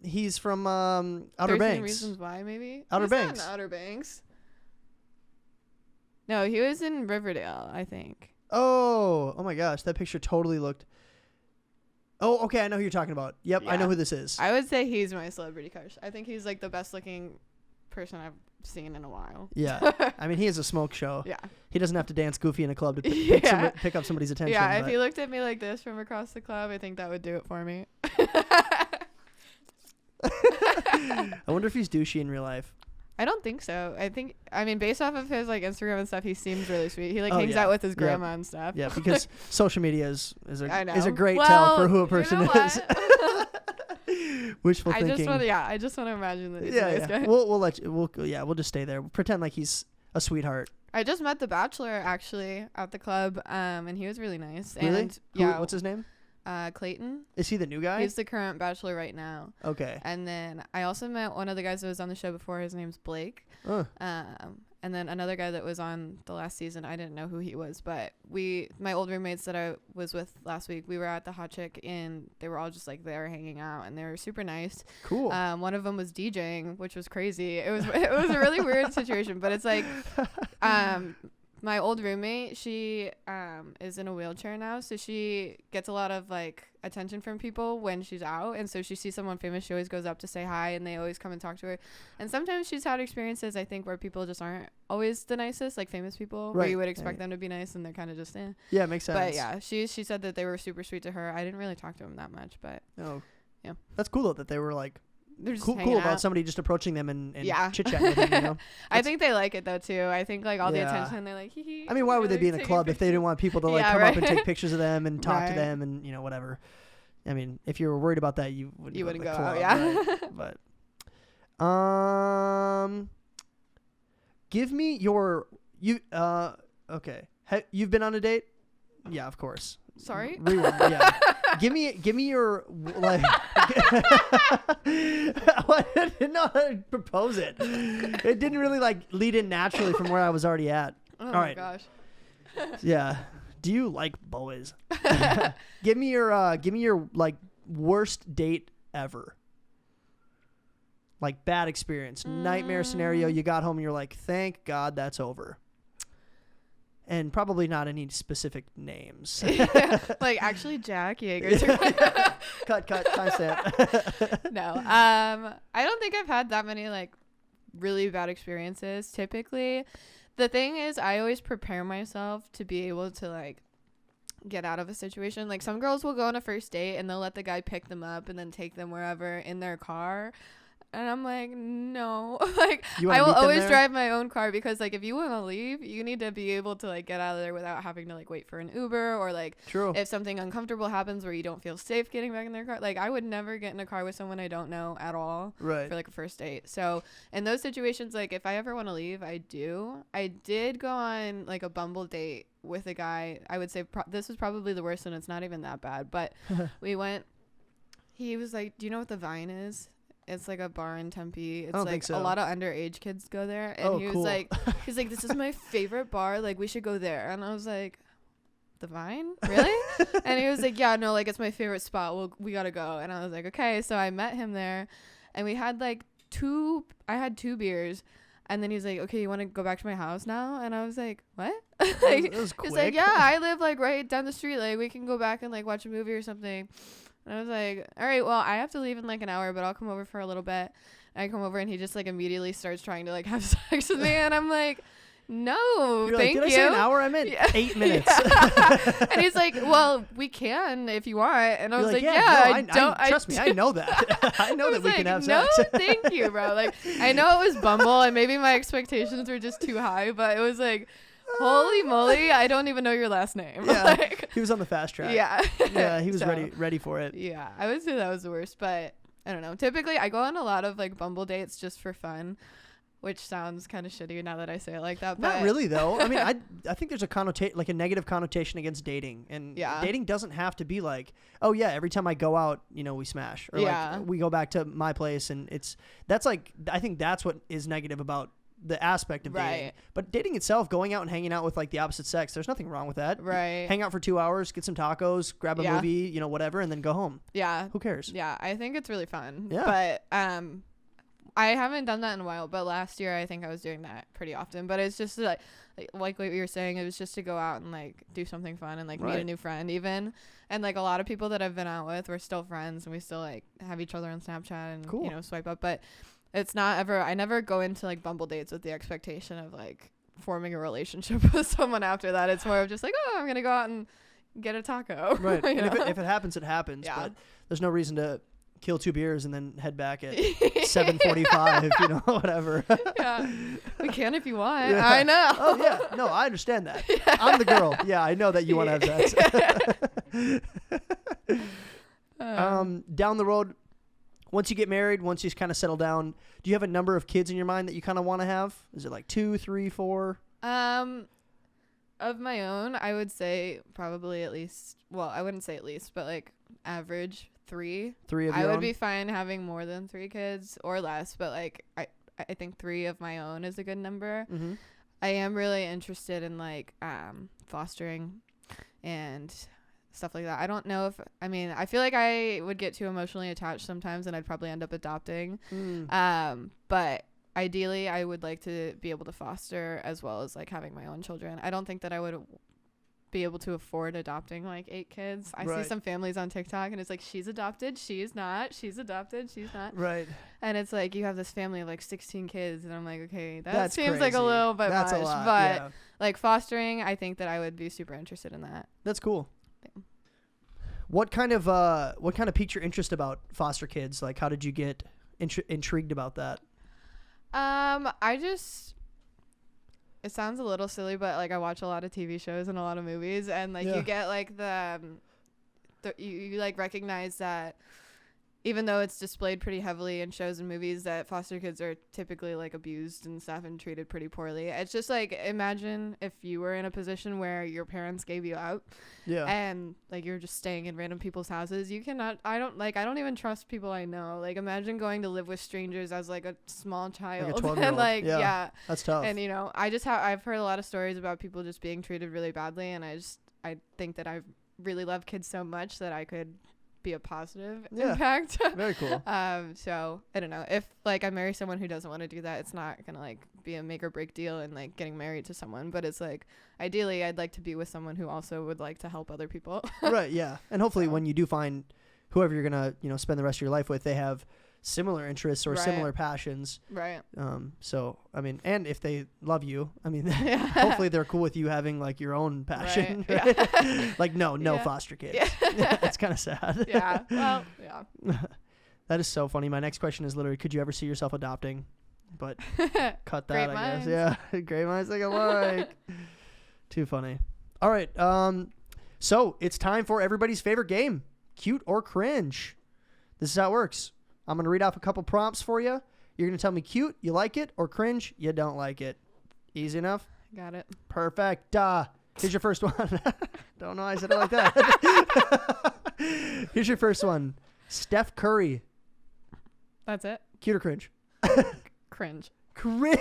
[SPEAKER 2] He's from Outer
[SPEAKER 1] 13
[SPEAKER 2] Banks.
[SPEAKER 1] Reasons Why, maybe?
[SPEAKER 2] Outer
[SPEAKER 1] He's not
[SPEAKER 2] Banks.
[SPEAKER 1] in Outer Banks. No, he was in Riverdale, I think.
[SPEAKER 2] Oh my gosh, that picture totally looked. Oh, okay, I know who you're talking about. Yep, I know
[SPEAKER 1] Yeah.
[SPEAKER 2] who this is.
[SPEAKER 1] I would say he's my celebrity crush. I think he's like the best looking person I've seen in a while.
[SPEAKER 2] Yeah, I mean, he has a smoke show.
[SPEAKER 1] Yeah.
[SPEAKER 2] He doesn't have to dance goofy in a club to pick up somebody's attention.
[SPEAKER 1] Yeah, if
[SPEAKER 2] but-
[SPEAKER 1] he looked at me like this from across the club, I think that would do it for me.
[SPEAKER 2] I wonder if he's douchey in real life.
[SPEAKER 1] I don't think so. I mean, based off of his like Instagram and stuff, he seems really sweet. He like hangs
[SPEAKER 2] yeah.
[SPEAKER 1] out with his
[SPEAKER 2] Yep.
[SPEAKER 1] grandma and stuff.
[SPEAKER 2] Yeah, because social media is
[SPEAKER 1] I know.
[SPEAKER 2] a great
[SPEAKER 1] Well,
[SPEAKER 2] tell for who a person
[SPEAKER 1] you know
[SPEAKER 2] is. Wishful
[SPEAKER 1] I
[SPEAKER 2] thinking.
[SPEAKER 1] just want to imagine that he's
[SPEAKER 2] yeah,
[SPEAKER 1] a nice
[SPEAKER 2] yeah.
[SPEAKER 1] guy.
[SPEAKER 2] We'll let you. We'll just stay there. We'll pretend like he's a sweetheart.
[SPEAKER 1] I just met the Bachelor actually at the club, and he was really nice.
[SPEAKER 2] Really?
[SPEAKER 1] And yeah,
[SPEAKER 2] What's his name?
[SPEAKER 1] Clayton.
[SPEAKER 2] Is he the new guy?
[SPEAKER 1] He's the current Bachelor right now.
[SPEAKER 2] Okay.
[SPEAKER 1] And then I also met one of the guys that was on the show before. His name's Blake. And then another guy that was on the last season. I didn't know who he was, but my old roommates that I was with last week, we were at the Hot Chick and they were all just like there hanging out and they were super nice.
[SPEAKER 2] Cool.
[SPEAKER 1] One of them was DJing, which was crazy. It was a really weird situation, but it's like, my old roommate, she is in a wheelchair now, so she gets a lot of like attention from people when she's out, and so she sees someone famous, she always goes up to say hi, and they always come and talk to her. And sometimes she's had experiences, I think, where people just aren't always the nicest, like famous people, where you would expect them to be nice, and they're kind of just
[SPEAKER 2] Yeah, it makes sense.
[SPEAKER 1] But yeah, she said that they were super sweet to her. I didn't really talk to them that much, but yeah,
[SPEAKER 2] that's cool though that they were like
[SPEAKER 1] they're just
[SPEAKER 2] cool
[SPEAKER 1] hanging
[SPEAKER 2] about
[SPEAKER 1] out.
[SPEAKER 2] somebody just approaching them and
[SPEAKER 1] Yeah.
[SPEAKER 2] chit chatting with them. You know?
[SPEAKER 1] I think they like it though too. I think like all the
[SPEAKER 2] Yeah.
[SPEAKER 1] attention, they're like, hee hee.
[SPEAKER 2] I mean, why would they be in a
[SPEAKER 1] taking
[SPEAKER 2] club if they didn't want people to like
[SPEAKER 1] Yeah,
[SPEAKER 2] come
[SPEAKER 1] right.
[SPEAKER 2] up and take pictures of them and talk to
[SPEAKER 1] Right.
[SPEAKER 2] them and whatever. I mean, if you were worried about that, you wouldn't
[SPEAKER 1] wouldn't
[SPEAKER 2] to the
[SPEAKER 1] go out,
[SPEAKER 2] club,
[SPEAKER 1] yeah.
[SPEAKER 2] right? But give me your okay. You've been on a date? Yeah, of course.
[SPEAKER 1] Sorry?
[SPEAKER 2] Rewind. Yeah. Give me your like. I didn't know how to propose it. It didn't really like lead in naturally from where I was already at.
[SPEAKER 1] Oh
[SPEAKER 2] All
[SPEAKER 1] my
[SPEAKER 2] right.
[SPEAKER 1] gosh.
[SPEAKER 2] Yeah. Do you like boys? Give me your like worst date ever. Like bad experience, nightmare scenario. You got home and you're like, thank God that's over. And probably not any specific names.
[SPEAKER 1] Like actually Jack Yeager.
[SPEAKER 2] cut, timestamp.
[SPEAKER 1] No. I don't think I've had that many like really bad experiences. Typically, the thing is I always prepare myself to be able to like get out of a situation. Like some girls will go on a first date and they'll let the guy pick them up and then take them wherever in their car. And I'm like, no. Like, I will always drive my own car because, like, if you want to leave, you need to be able to, like, get out of there without having to, like, wait for an Uber or, like,
[SPEAKER 2] True.
[SPEAKER 1] If something uncomfortable happens where you don't feel safe getting back in their car. Like, I would never get in a car with someone I don't know at all
[SPEAKER 2] Right.
[SPEAKER 1] for, like, a first date. So, in those situations, like, if I ever want to leave, I do. I did go on, like, a Bumble date with a guy. I would say this was probably the worst, and it's not even that bad. But we went. He was like, do you know what the Vine is? It's like a bar in Tempe. It's
[SPEAKER 2] don't
[SPEAKER 1] like
[SPEAKER 2] think so.
[SPEAKER 1] a lot of underage kids go there. And he was
[SPEAKER 2] cool.
[SPEAKER 1] like, he's like, this is my favorite bar. Like, we should go there. And I was like, the Vine? Really? And he was like, yeah, no, like, it's my favorite spot. We got to go. And I was like, okay. So I met him there and we had like I had 2 beers. And then he's like, okay, you want to go back to my house now? And I was like, what? Like,
[SPEAKER 2] It was quick.
[SPEAKER 1] he's like, yeah, I live like right down the street. Like, we can go back and like watch a movie or something. And I was like, all right, well, I have to leave in like an hour, but I'll come over for a little bit. And I come over and he just like immediately starts trying to like have sex with me. And I'm like, no,
[SPEAKER 2] You're
[SPEAKER 1] thank
[SPEAKER 2] like, did
[SPEAKER 1] you.
[SPEAKER 2] I say an hour? I meant 8 minutes.
[SPEAKER 1] And he's like, well, we can if you want. And I
[SPEAKER 2] You're
[SPEAKER 1] was
[SPEAKER 2] like,
[SPEAKER 1] like,
[SPEAKER 2] yeah,
[SPEAKER 1] I
[SPEAKER 2] no,
[SPEAKER 1] don't.
[SPEAKER 2] trust me, I know that. I know that we can have
[SPEAKER 1] no,
[SPEAKER 2] sex.
[SPEAKER 1] thank you, bro. Like, I know it was Bumble and maybe my expectations were just too high, but it was like, holy moly, I don't even know your last name.
[SPEAKER 2] Yeah,
[SPEAKER 1] like,
[SPEAKER 2] he was on the fast track.
[SPEAKER 1] yeah.
[SPEAKER 2] Yeah, he was
[SPEAKER 1] So,
[SPEAKER 2] ready for it.
[SPEAKER 1] Yeah, I would say that was the worst, but I don't know. Typically, I go on a lot of like Bumble dates just for fun, which sounds kind of shitty now that I say it like that. But
[SPEAKER 2] Not really though. I mean, I think there's a negative connotation against dating, and dating doesn't have to be like, oh yeah, every time I go out, we smash, or like we go back to my place, and I think that's what is negative about the aspect of dating. But dating itself, going out and hanging out with like the opposite sex, there's nothing wrong with that.
[SPEAKER 1] Right.
[SPEAKER 2] Hang out for 2 hours, get some tacos, grab a movie, whatever, and then go home. Yeah. Who cares?
[SPEAKER 1] Yeah, I think it's really fun.
[SPEAKER 2] Yeah.
[SPEAKER 1] But I haven't done that in a while, but last year I think I was doing that pretty often. But it's just like what you were saying, it was just to go out and like do something fun and like meet a new friend even. And like a lot of people that I've been out with, we're still friends and we still like have each other on Snapchat and swipe up. But it's not ever, I never go into like Bumble dates with the expectation of like forming a relationship with someone after that. It's more of just like, oh, I'm going to go out and get a taco.
[SPEAKER 2] Right. And if it happens, it happens. Yeah. But there's no reason to kill 2 beers and then head back at 7:45, whatever.
[SPEAKER 1] Yeah. We can if you want. Yeah. I know.
[SPEAKER 2] Oh, yeah. No, I understand that. Yeah. I'm the girl. Yeah, I know that you want to have sex. Down the road, once you get married, once you kind of settle down, do you have a number of kids in your mind that you kind of want to have? Is it like 2, 3, 4?
[SPEAKER 1] Of my own, I would say probably at least, well, I wouldn't say at least, but like average 3.
[SPEAKER 2] 3 of
[SPEAKER 1] your
[SPEAKER 2] own?
[SPEAKER 1] I would be fine having more than 3 kids or less, but like I think 3 of my own is a good number. Mm-hmm. I am really interested in like fostering and stuff like that. I don't know I feel like I would get too emotionally attached sometimes and I'd probably end up adopting. But ideally I would like to be able to foster as well as like having my own children. I don't think that I would be able to afford adopting like 8 kids. I see some families on TikTok and it's like, she's adopted, she's not, she's adopted, she's not.
[SPEAKER 2] Right.
[SPEAKER 1] And it's like, you have this family of like 16 kids and I'm like, okay, that seems
[SPEAKER 2] crazy.
[SPEAKER 1] like a little bit
[SPEAKER 2] That's
[SPEAKER 1] much.
[SPEAKER 2] A lot,
[SPEAKER 1] but like fostering, I think that I would be super interested in that.
[SPEAKER 2] That's cool. What kind of piqued your interest about foster kids? Like, how did you get intrigued about that?
[SPEAKER 1] It sounds a little silly, but like I watch a lot of TV shows and a lot of movies, and like you get like you like recognize that even though it's displayed pretty heavily in shows and movies that foster kids are typically like abused and stuff and treated pretty poorly. It's just like, imagine if you were in a position where your parents gave you out and like you're just staying in random people's houses. I don't even trust people I know. Like, imagine going to live with strangers as like a small child.
[SPEAKER 2] Like a 12-year-old.
[SPEAKER 1] And like,
[SPEAKER 2] that's tough.
[SPEAKER 1] And I've heard a lot of stories about people just being treated really badly. And I think that I really love kids so much that I could be a positive impact.
[SPEAKER 2] Very cool.
[SPEAKER 1] So I don't know, if like I marry someone who doesn't want to do that, it's not gonna like be a make or break deal in like getting married to someone, but it's like ideally I'd like to be with someone who also would like to help other people.
[SPEAKER 2] Right. Yeah. And hopefully when you do find whoever you're gonna spend the rest of your life with, they have similar interests or similar passions.
[SPEAKER 1] Right.
[SPEAKER 2] So I mean, and if they love you, I mean, hopefully they're cool with you having like your own passion. Right. Yeah. Like no foster kids. Yeah. It's kind of sad.
[SPEAKER 1] Yeah. Well, yeah.
[SPEAKER 2] That is so funny. My next question is literally, could you ever see yourself adopting? But cut that,
[SPEAKER 1] Great
[SPEAKER 2] I
[SPEAKER 1] minds.
[SPEAKER 2] guess. Yeah. Great minds think alike. Too funny. All right. So it's time for everybody's favorite game, Cute or Cringe. This is how it works. I'm going to read off a couple prompts for you. You're going to tell me cute, you like it, or cringe, you don't like it. Easy enough?
[SPEAKER 1] Got it.
[SPEAKER 2] Perfect. Here's your first one. Don't know why I said it like that. Here's your first one. Steph Curry.
[SPEAKER 1] That's it?
[SPEAKER 2] Cute or cringe?
[SPEAKER 1] Cringe.
[SPEAKER 2] Cringe?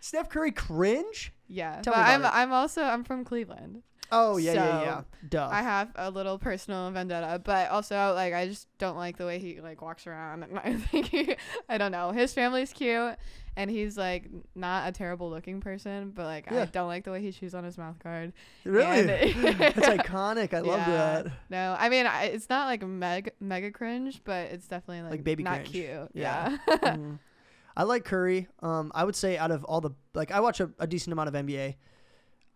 [SPEAKER 2] Steph Curry cringe?
[SPEAKER 1] Yeah.
[SPEAKER 2] Tell
[SPEAKER 1] but
[SPEAKER 2] me about
[SPEAKER 1] I'm from Cleveland.
[SPEAKER 2] Oh, yeah. Duh.
[SPEAKER 1] I have a little personal vendetta, but also like I just don't like the way he like walks around, and I think I don't know, his family's cute and he's like not a terrible looking person, but like I don't like the way he chews on his mouth guard.
[SPEAKER 2] Really? That's iconic. I love that.
[SPEAKER 1] No, I mean it's not like mega cringe, but it's definitely like
[SPEAKER 2] baby
[SPEAKER 1] not
[SPEAKER 2] cringe.
[SPEAKER 1] Cute.
[SPEAKER 2] Yeah. I like Curry. I would say out of all the I watch a decent amount of NBA.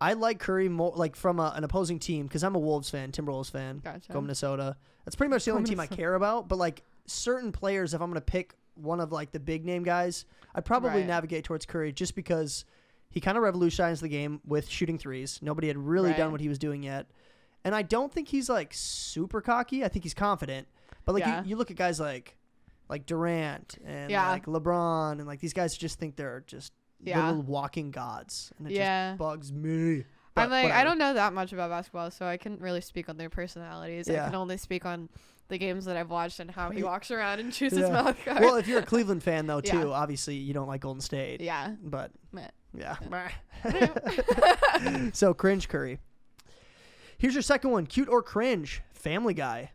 [SPEAKER 2] I like Curry more like from an opposing team because I'm a Wolves fan, Timberwolves fan.
[SPEAKER 1] Gotcha.
[SPEAKER 2] Go Minnesota. That's pretty much the only team I care about. But like certain players, if I'm gonna pick one of like the big name guys, I'd probably navigate towards Curry just because he kind of revolutionized the game with shooting threes. Nobody had really done what he was doing yet, and I don't think he's like super cocky. I think he's confident, But like
[SPEAKER 1] Yeah.
[SPEAKER 2] you look at guys like Durant and like LeBron and like these guys just think they're just little walking gods, and it just bugs me. But
[SPEAKER 1] I'm like,
[SPEAKER 2] whatever.
[SPEAKER 1] I don't know that much about basketball, so I couldn't really speak on their personalities. I can only speak on the games that I've watched and how he walks around and chooses Malachi.
[SPEAKER 2] Well, if you're a Cleveland fan though too, obviously you don't like Golden State.
[SPEAKER 1] Yeah.
[SPEAKER 2] But
[SPEAKER 1] Meh.
[SPEAKER 2] yeah. So Cringe Curry. Here's your second one. Cute or cringe? Family Guy.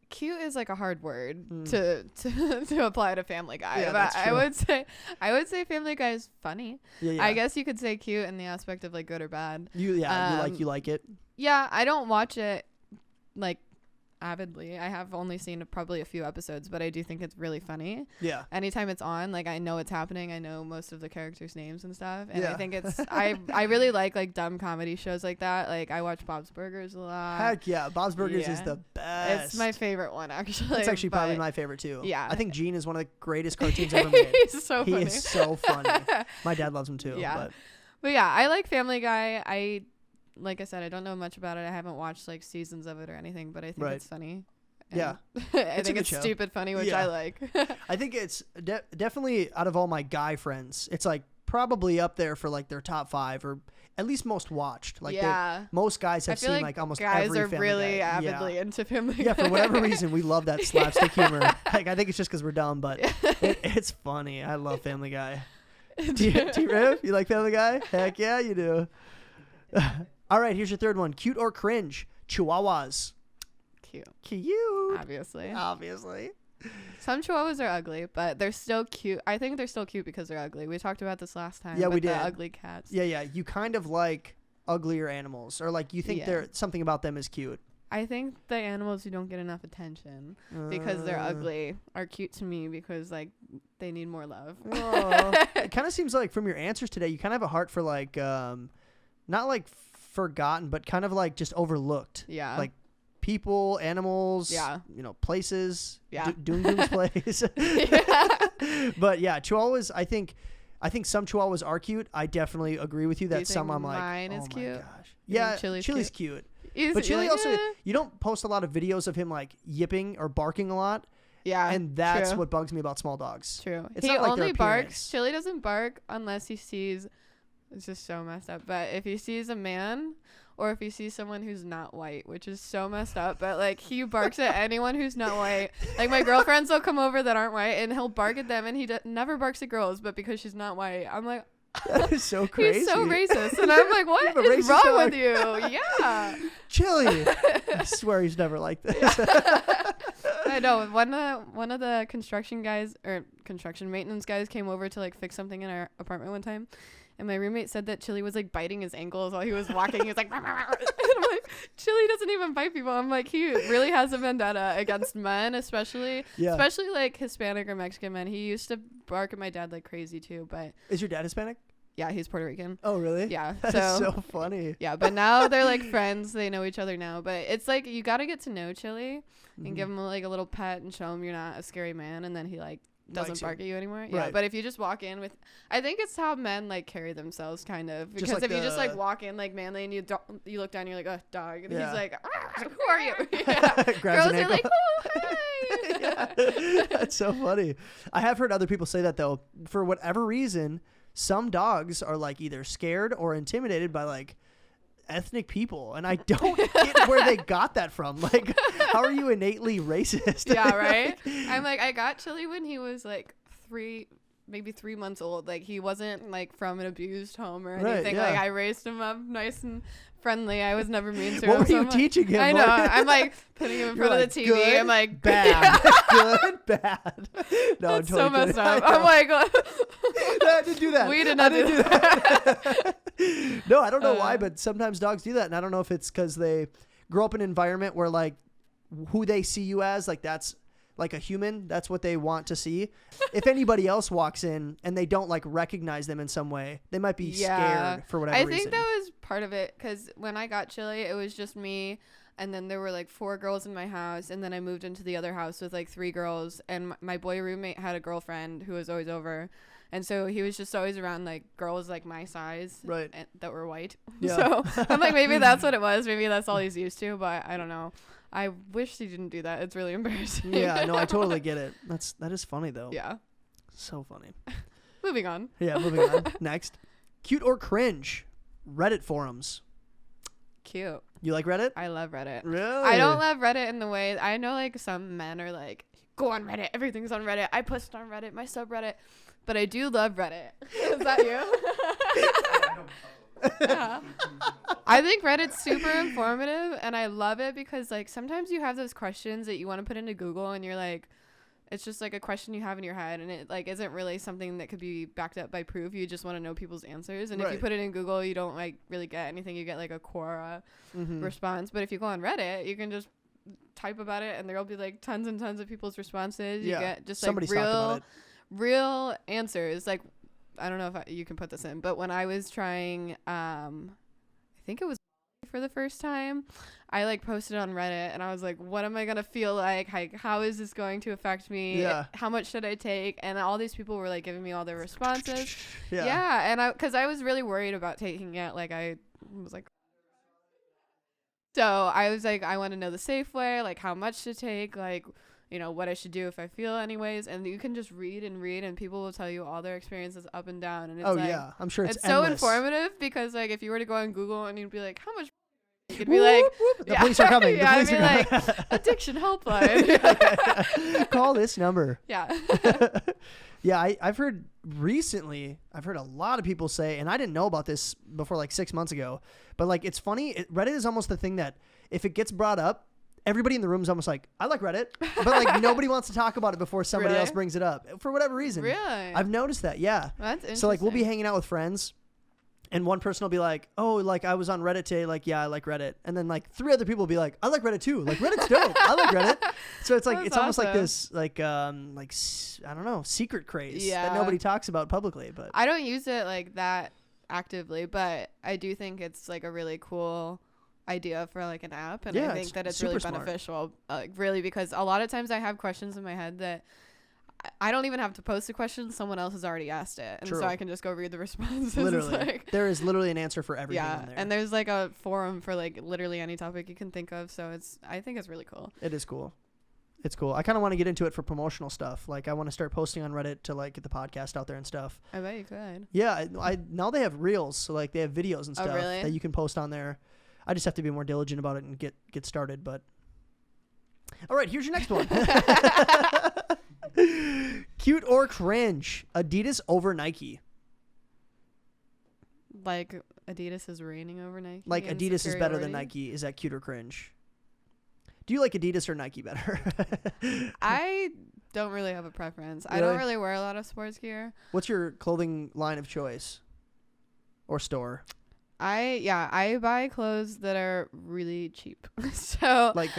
[SPEAKER 1] Cute is like a hard word to apply to Family Guy.
[SPEAKER 2] Yeah,
[SPEAKER 1] but
[SPEAKER 2] that's true.
[SPEAKER 1] I would say Family Guy is funny.
[SPEAKER 2] Yeah.
[SPEAKER 1] I guess you could say cute in the aspect of like good or bad.
[SPEAKER 2] You like it.
[SPEAKER 1] Yeah, I don't watch it like avidly. I have only seen probably a few episodes, but I do think it's really funny.
[SPEAKER 2] Yeah.
[SPEAKER 1] Anytime it's on, like I know it's happening. I know most of the characters' names and stuff, and I think it's I really like dumb comedy shows like that. Like I watch Bob's Burgers a lot.
[SPEAKER 2] Heck yeah, Bob's Burgers is the best.
[SPEAKER 1] It's my favorite one actually.
[SPEAKER 2] It's actually probably my favorite too.
[SPEAKER 1] Yeah.
[SPEAKER 2] I think Gene is one of the greatest cartoons ever made.
[SPEAKER 1] He's so funny.
[SPEAKER 2] He is so funny. My dad loves him too.
[SPEAKER 1] Yeah. But yeah, I like Family Guy. Like I said, I don't know much about it. I haven't watched like seasons of it or anything, but I think it's funny. And
[SPEAKER 2] Yeah.
[SPEAKER 1] I think it's stupid funny, which I like.
[SPEAKER 2] I think it's definitely out of all my guy friends, it's like probably up there for like their top 5 or at least most watched. Like most guys have seen like almost
[SPEAKER 1] guys
[SPEAKER 2] every
[SPEAKER 1] are
[SPEAKER 2] Family
[SPEAKER 1] really
[SPEAKER 2] Guy.
[SPEAKER 1] into Family Guy.
[SPEAKER 2] Yeah, for whatever reason, we love that slapstick humor. Like I think it's just because we're dumb, but it's funny. I love Family Guy. T-Riv, you like Family Guy? Heck yeah, you do. All right, here's your third one. Cute or cringe? Chihuahuas. Cute. Obviously.
[SPEAKER 1] Some Chihuahuas are ugly, but they're still cute. I think they're still cute because they're ugly. We talked about this last time.
[SPEAKER 2] Yeah, we did.
[SPEAKER 1] The ugly cats.
[SPEAKER 2] Yeah. You kind of like uglier animals, or like you think they're something about them is cute.
[SPEAKER 1] I think the animals who don't get enough attention because they're ugly are cute to me because like they need more love.
[SPEAKER 2] It kind of seems like from your answers today, you kind of have a heart for like not like forgotten, but kind of like just overlooked. Yeah. Like people, animals, places. Yeah. DOUNG'S place. But yeah, Chihuahuas, I think some Chihuahuas are cute. I definitely agree with you that some I'm like,
[SPEAKER 1] mine is cute?
[SPEAKER 2] My gosh. Yeah, Chili's cute. But Chili also, you don't post a lot of videos of him like yipping or barking a lot. Yeah. And that's what bugs me about small dogs.
[SPEAKER 1] True.
[SPEAKER 2] It's
[SPEAKER 1] he
[SPEAKER 2] not like
[SPEAKER 1] only barks. Chili doesn't bark unless he sees, it's just so messed up. But if he sees a man or if he sees someone who's not white, which is so messed up, but like he barks at anyone who's not white. Like my girlfriends will come over that aren't white and he'll bark at them, and he never barks at girls, but because she's not white, I'm like,
[SPEAKER 2] that is so crazy.
[SPEAKER 1] He's so racist. And I'm like, what is wrong with you? Yeah.
[SPEAKER 2] Chili. I swear he's never like this.
[SPEAKER 1] I know. One of the construction maintenance guys came over to like fix something in our apartment one time. And my roommate said that Chili was like biting his ankles while he was walking. He was like, and I'm like, Chili doesn't even bite people. I'm like, he really has a vendetta against men, especially like Hispanic or Mexican men. He used to bark at my dad like crazy too. But
[SPEAKER 2] is your dad Hispanic?
[SPEAKER 1] Yeah, he's Puerto Rican.
[SPEAKER 2] Oh, really?
[SPEAKER 1] Yeah.
[SPEAKER 2] That's so funny.
[SPEAKER 1] Yeah, but now they're like friends. They know each other now. But it's like you got to get to know Chili and give him like a little pet and show him you're not a scary man, and then he like doesn't bark at you anymore. Yeah, but if you just walk in with, I think it's how men like carry themselves kind of, because like if you just like walk in like manly and you look down, you're like, oh, dog, and he's like, who are you? Girls are like, oh, hi.
[SPEAKER 2] That's so funny. I have heard other people say that though. For whatever reason, some dogs are like either scared or intimidated by like ethnic people, and I don't get where they got that from. Like, how are you innately racist?
[SPEAKER 1] Yeah, right. I'm like, I got Chili when he was like 3 months old. Like he wasn't like from an abused home or anything. Like I raised him up nice and friendly. I was never mean to him.
[SPEAKER 2] What were you teaching him?
[SPEAKER 1] I know. I'm like putting him in front of the TV.
[SPEAKER 2] Good,
[SPEAKER 1] I'm like,
[SPEAKER 2] bad, good, bad. No,
[SPEAKER 1] that's so messed up. I'm like,
[SPEAKER 2] no, I didn't do that.
[SPEAKER 1] We did not do that.
[SPEAKER 2] No, I don't know why, but sometimes dogs do that, and I don't know if it's because they grow up in an environment where like who they see you as, like that's like a human, that's what they want to see. If anybody else walks in and they don't like recognize them in some way, they might be scared for whatever reason.
[SPEAKER 1] I think that was part of it, because when I got Chili, it was just me, and then there were like 4 girls in my house, and then I moved into the other house with like 3 girls, and my boy roommate had a girlfriend who was always over. And so he was just always around like girls like my size,
[SPEAKER 2] right,
[SPEAKER 1] that were white. Yeah. So I'm like, maybe that's what it was. Maybe that's all he's used to, but I don't know. I wish he didn't do that. It's really embarrassing.
[SPEAKER 2] Yeah, no, I totally get it. That is funny though.
[SPEAKER 1] Yeah.
[SPEAKER 2] So funny.
[SPEAKER 1] Moving on.
[SPEAKER 2] Yeah, moving on. Next. Cute or cringe? Reddit forums.
[SPEAKER 1] Cute.
[SPEAKER 2] You like Reddit?
[SPEAKER 1] I love Reddit.
[SPEAKER 2] Really?
[SPEAKER 1] I don't love Reddit in the way I know like some men are like, go on Reddit. Everything's on Reddit. I post on Reddit, my subreddit. But I do love Reddit. Is that you? Yeah. I think Reddit's super informative and I love it because like sometimes you have those questions that you want to put into Google and you're like, it's just like a question you have in your head and it like isn't really something that could be backed up by proof. You just want to know people's answers. And if you put it in Google, you don't like really get anything. You get like a Quora response. But if you go on Reddit, you can just type about it and there'll be like tons and tons of people's responses. You get just like real answers. Like, I don't know if you can put this in, but when I was trying, I think it was for the first time, I like posted on Reddit and I was like, what am I gonna feel like? How is this going to affect me?
[SPEAKER 2] Yeah.
[SPEAKER 1] How much should I take? And all these people were like giving me all their responses.
[SPEAKER 2] Yeah.
[SPEAKER 1] And because I was really worried about taking it. Like I was like, so I was like, I want to know the safe way, like how much to take, like, you know, what I should do if I feel anyways. And you can just read and people will tell you all their experiences up and down. And it's
[SPEAKER 2] yeah. I'm sure it's
[SPEAKER 1] so
[SPEAKER 2] endless.
[SPEAKER 1] informative because like if you were to go on Google and you'd be like, how much you could be like,
[SPEAKER 2] the police are coming.
[SPEAKER 1] Yeah,
[SPEAKER 2] the police
[SPEAKER 1] I'd be like, addiction helpline.
[SPEAKER 2] Call this number.
[SPEAKER 1] Yeah.
[SPEAKER 2] Yeah, I've heard recently, I've heard a lot of people say, and I didn't know about this before like 6 months ago, but like it's funny, Reddit is almost the thing that if it gets brought up, everybody in the room is almost like, I like Reddit, but like nobody wants to talk about it before somebody else brings it up for whatever reason.
[SPEAKER 1] Really?
[SPEAKER 2] I've noticed that, yeah.
[SPEAKER 1] That's interesting.
[SPEAKER 2] So like we'll be hanging out with friends and one person will be like, oh, like I was on Reddit today, like, yeah, I like Reddit. And then like 3 other people will be like, I like Reddit too. Like Reddit's dope. I like Reddit. So it's like,
[SPEAKER 1] That's
[SPEAKER 2] it's almost like
[SPEAKER 1] awesome.
[SPEAKER 2] this, like I don't know, secret craze that
[SPEAKER 1] Yeah.
[SPEAKER 2] nobody talks about publicly. But
[SPEAKER 1] I don't use it like that actively, but I do think it's like a really cool idea for like an app. And
[SPEAKER 2] Yeah,
[SPEAKER 1] I think
[SPEAKER 2] it's
[SPEAKER 1] that it's
[SPEAKER 2] super
[SPEAKER 1] really
[SPEAKER 2] smart.
[SPEAKER 1] beneficial, really, because a lot of times I have questions in my head that I don't even have to post a question. Someone else has already asked it. And
[SPEAKER 2] True.
[SPEAKER 1] so I can just go read the responses.
[SPEAKER 2] literally,
[SPEAKER 1] Like,
[SPEAKER 2] there is literally an answer for everything
[SPEAKER 1] yeah.
[SPEAKER 2] on there.
[SPEAKER 1] And there's like a forum for like literally any topic you can think of. So I think it's really cool.
[SPEAKER 2] It is cool. It's cool. I kind of want to get into it for promotional stuff. Like I want to start posting on Reddit to like get the podcast out there and stuff.
[SPEAKER 1] I bet you could.
[SPEAKER 2] Yeah, I now they have reels, so like they have videos and
[SPEAKER 1] Oh,
[SPEAKER 2] stuff
[SPEAKER 1] really?
[SPEAKER 2] that you can post on there. I just have to be more diligent about it and get started. But all right, here's your next one. Cute or cringe? Adidas over Nike.
[SPEAKER 1] Like Adidas is reigning over Nike.
[SPEAKER 2] Like
[SPEAKER 1] in
[SPEAKER 2] Adidas is better than
[SPEAKER 1] superiority.
[SPEAKER 2] Nike. Is that cute or cringe? Do you like Adidas or Nike better?
[SPEAKER 1] I don't really have a preference. I
[SPEAKER 2] Really?
[SPEAKER 1] don't really wear a lot of sports gear.
[SPEAKER 2] What's your clothing line of choice or store?
[SPEAKER 1] I buy clothes that are really cheap. So
[SPEAKER 2] Like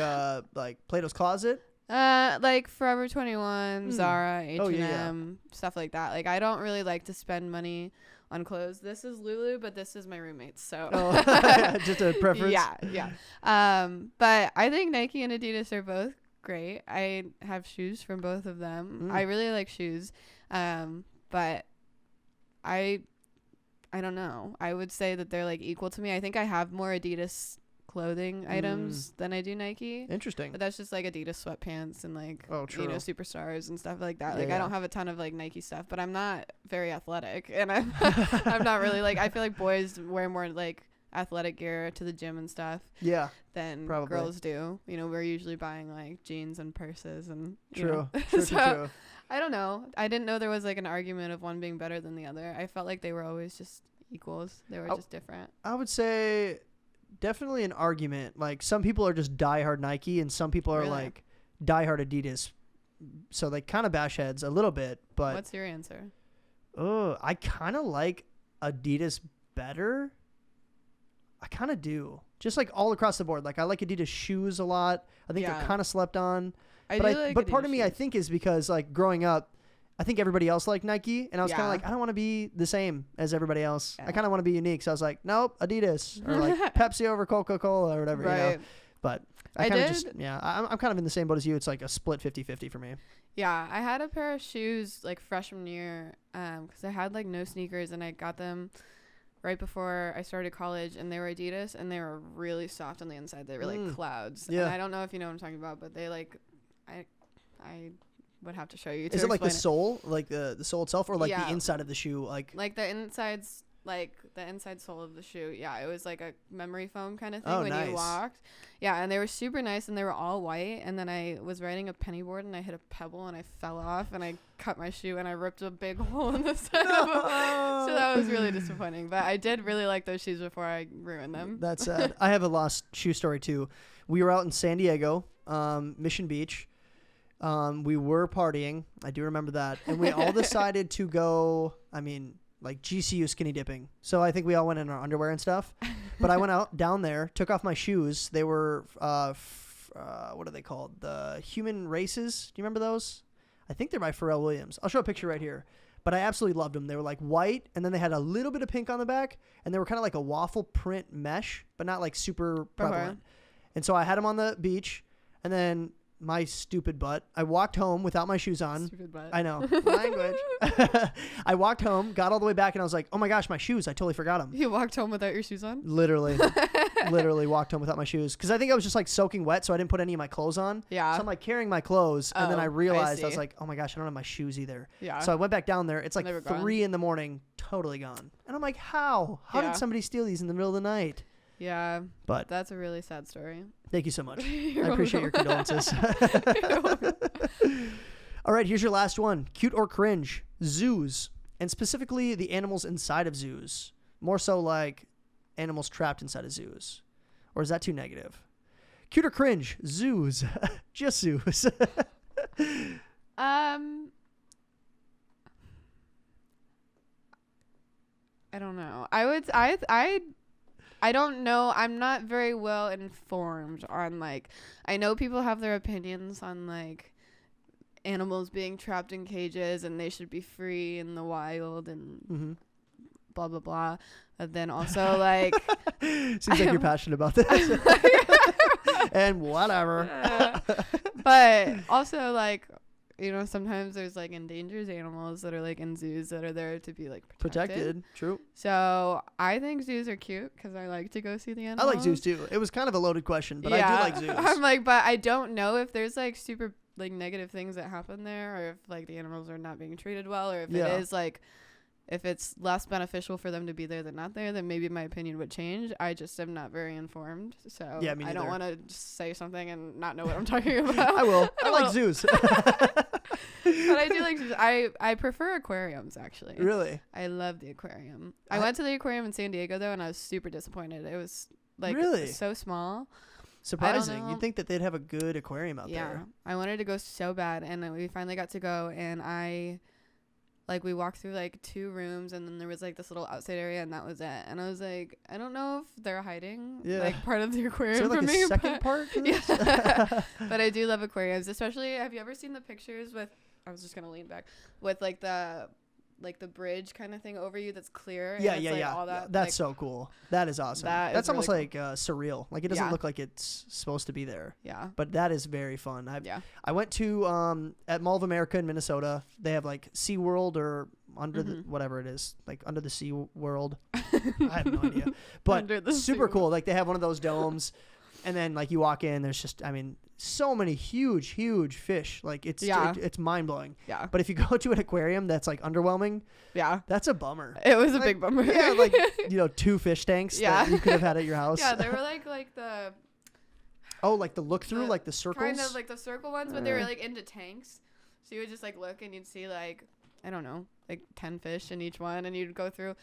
[SPEAKER 2] Plato's Closet?
[SPEAKER 1] like Forever 21, Zara, H&M,
[SPEAKER 2] Oh, yeah.
[SPEAKER 1] stuff like that. Like I don't really like to spend money on clothes. This is Lulu, but this is my roommate's. So
[SPEAKER 2] Oh, just a preference?
[SPEAKER 1] Yeah. But I think Nike and Adidas are both great. I have shoes from both of them. I really like shoes. But I don't know. I would say that they're like equal to me. I think I have more Adidas clothing items than I do Nike.
[SPEAKER 2] Interesting.
[SPEAKER 1] But that's just like Adidas sweatpants and like,
[SPEAKER 2] Oh, true.
[SPEAKER 1] you know, Superstars and stuff like that. Like
[SPEAKER 2] Yeah.
[SPEAKER 1] I don't have a ton of like Nike stuff, but I'm not very athletic. And I'm not really like, I feel like boys wear more like athletic gear to the gym and stuff
[SPEAKER 2] Yeah.
[SPEAKER 1] than
[SPEAKER 2] Probably.
[SPEAKER 1] girls do. You know, we're usually buying like jeans and purses and you
[SPEAKER 2] True.
[SPEAKER 1] know.
[SPEAKER 2] True,
[SPEAKER 1] So,
[SPEAKER 2] true.
[SPEAKER 1] I don't know. I didn't know there was like an argument of one being better than the other. I felt like they were always just equals. They were just different.
[SPEAKER 2] I would say definitely an argument. Like some people are just diehard Nike and some people are
[SPEAKER 1] Really?
[SPEAKER 2] like diehard Adidas. So they kind of bash heads a little bit, but
[SPEAKER 1] What's your answer?
[SPEAKER 2] I kind of like Adidas better. I kind of do. Just like all across the board. Like I like Adidas shoes a lot. I think they're
[SPEAKER 1] Yeah.
[SPEAKER 2] kind of slept on.
[SPEAKER 1] I
[SPEAKER 2] But
[SPEAKER 1] do like
[SPEAKER 2] but part of
[SPEAKER 1] Adidas
[SPEAKER 2] me I
[SPEAKER 1] shoes.
[SPEAKER 2] think is because like growing up, I think everybody else liked Nike, and I was kind
[SPEAKER 1] Yeah.
[SPEAKER 2] of like, I don't want to be the same as everybody else. I
[SPEAKER 1] Yeah.
[SPEAKER 2] kind of want to be unique. So I was like, nope, Adidas or like Pepsi over Coca-Cola or whatever, you know.
[SPEAKER 1] Right.
[SPEAKER 2] But
[SPEAKER 1] I
[SPEAKER 2] kind of
[SPEAKER 1] did-
[SPEAKER 2] just I'm kind of in the same boat as you. It's like a split 50-50 for me.
[SPEAKER 1] Yeah, I had a pair of shoes like freshman year because I had like no sneakers and I got them right before I started college, and they were Adidas, and they were really soft on the inside. They were like clouds.
[SPEAKER 2] Yeah.
[SPEAKER 1] And I don't know if you know what I'm talking about, but they like, I would have to show you.
[SPEAKER 2] Is it like the sole, like the sole itself, or like the
[SPEAKER 1] Yeah.
[SPEAKER 2] inside of the shoe? Like
[SPEAKER 1] the insides, like the inside sole of the shoe. Yeah, it was like a memory foam kind of thing
[SPEAKER 2] Oh,
[SPEAKER 1] when
[SPEAKER 2] nice.
[SPEAKER 1] you walked. Yeah, and they were super nice, and they were all white. And then I was riding a penny board, and I hit a pebble, and I fell off, and I cut my shoe, and I ripped a big hole in the side of them. So that was really disappointing. But I did really like those shoes before I ruined them.
[SPEAKER 2] That's sad. I have a lost shoe story too. We were out in San Diego, Mission Beach. We were partying. I do remember that. And we all decided to go, like GCU skinny dipping. So I think we all went in our underwear and stuff. But I went out down there, took off my shoes. They were, what are they called? The Human Races. Do you remember those? I think they're by Pharrell Williams. I'll show a picture right here. But I absolutely loved them. They were like white, and then they had a little bit of pink on the back, and they were kind of like a waffle print mesh, but not like super prevalent. And so I had them on the beach, and then my stupid butt, I walked home without my shoes on.
[SPEAKER 1] Stupid butt.
[SPEAKER 2] I know. Language. I walked home, got all the way back, and I was like, oh my gosh, my shoes. I totally forgot them.
[SPEAKER 1] You walked home without your shoes on?
[SPEAKER 2] Literally walked home without my shoes. Because I think I was just like soaking wet, so I didn't put any of my clothes on.
[SPEAKER 1] Yeah.
[SPEAKER 2] So I'm like carrying my clothes, and then I realized I was
[SPEAKER 1] see.
[SPEAKER 2] like, oh my gosh, I don't have my shoes either.
[SPEAKER 1] Yeah.
[SPEAKER 2] So I went back down there. It's like
[SPEAKER 1] They were gone.
[SPEAKER 2] 3 a.m, totally gone. And I'm like, how? How
[SPEAKER 1] Yeah.
[SPEAKER 2] did somebody steal these in the middle of the night?
[SPEAKER 1] Yeah.
[SPEAKER 2] But
[SPEAKER 1] That's a really sad story.
[SPEAKER 2] thank you so much.
[SPEAKER 1] You're
[SPEAKER 2] I appreciate your
[SPEAKER 1] welcome.
[SPEAKER 2] condolences.
[SPEAKER 1] You're welcome.
[SPEAKER 2] All right, here's your last one. Cute or cringe? Zoos. And specifically the animals inside of zoos. More so like animals trapped inside of zoos. Or is that too negative? Cute or cringe? Zoos. Just zoos.
[SPEAKER 1] I don't know. I don't know. I'm not very well informed on like, I know people have their opinions on like animals being trapped in cages and they should be free in the wild and blah blah blah. But then also like
[SPEAKER 2] Seems like you're passionate about this. And whatever.
[SPEAKER 1] but also like, you know, sometimes there's like endangered animals that are like in zoos that are there to be like protected.
[SPEAKER 2] True.
[SPEAKER 1] So I think zoos are cute because I like to go see the
[SPEAKER 2] I
[SPEAKER 1] animals.
[SPEAKER 2] like zoos too. It was kind of a loaded question, but I do like zoos.
[SPEAKER 1] I'm like, but I don't know if there's like super like negative things that happen there, or if like the animals are not being treated well, or if it is like, if it's less beneficial for them to be there than not there, then maybe my opinion would change. I just am not very informed, so
[SPEAKER 2] Yeah, me
[SPEAKER 1] I don't
[SPEAKER 2] neither.
[SPEAKER 1] want to just say something and not know what I'm talking about.
[SPEAKER 2] I will. I like
[SPEAKER 1] will.
[SPEAKER 2] zoos.
[SPEAKER 1] But I do like zoos. I prefer aquariums actually.
[SPEAKER 2] Really?
[SPEAKER 1] I love the aquarium. I went to the aquarium in San Diego though, and I was super disappointed. It was like
[SPEAKER 2] Really?
[SPEAKER 1] so small.
[SPEAKER 2] Surprising.
[SPEAKER 1] know.
[SPEAKER 2] You'd think that they'd have a good aquarium out
[SPEAKER 1] Yeah,
[SPEAKER 2] there.
[SPEAKER 1] I wanted to go so bad, and then we finally got to go, and we walked through like 2 rooms, and then there was like this little outside area, and that was it. And I was like, I don't know if they're hiding like part of the
[SPEAKER 2] Is
[SPEAKER 1] aquarium
[SPEAKER 2] there like
[SPEAKER 1] from
[SPEAKER 2] a
[SPEAKER 1] me,
[SPEAKER 2] second
[SPEAKER 1] but
[SPEAKER 2] part to this?
[SPEAKER 1] yeah. But I do love aquariums, especially. Have you ever seen the pictures with? I was just gonna lean back with like the bridge kind of thing over you that's clear.
[SPEAKER 2] Yeah,
[SPEAKER 1] and it's,
[SPEAKER 2] yeah.
[SPEAKER 1] All that,
[SPEAKER 2] That's
[SPEAKER 1] like,
[SPEAKER 2] so cool. That is awesome.
[SPEAKER 1] That
[SPEAKER 2] That's
[SPEAKER 1] is
[SPEAKER 2] almost
[SPEAKER 1] really
[SPEAKER 2] like surreal. Like it doesn't
[SPEAKER 1] Yeah.
[SPEAKER 2] look like it's supposed to be there.
[SPEAKER 1] yeah,
[SPEAKER 2] But that is very fun.
[SPEAKER 1] yeah.
[SPEAKER 2] I went to at Mall of America in Minnesota. They have like SeaWorld or under the whatever it is, like under the Sea World. I have no idea. But
[SPEAKER 1] Under the
[SPEAKER 2] super
[SPEAKER 1] SeaWorld.
[SPEAKER 2] cool. Like they have one of those domes, and then like you walk in, there's just so many huge fish. Like it's mind blowing.
[SPEAKER 1] Yeah,
[SPEAKER 2] But if you go to an aquarium that's like underwhelming,
[SPEAKER 1] yeah.
[SPEAKER 2] that's a bummer.
[SPEAKER 1] It was a
[SPEAKER 2] Like,
[SPEAKER 1] big bummer.
[SPEAKER 2] Yeah, like 2 fish tanks
[SPEAKER 1] Yeah.
[SPEAKER 2] that you could have had at your house.
[SPEAKER 1] Yeah, they were like the
[SPEAKER 2] Oh, like the look through, like the circles.
[SPEAKER 1] kind of like the circle ones, but they were like into tanks. So you would just like look and you'd see like, I don't know, like 10 fish in each one, and you'd go through.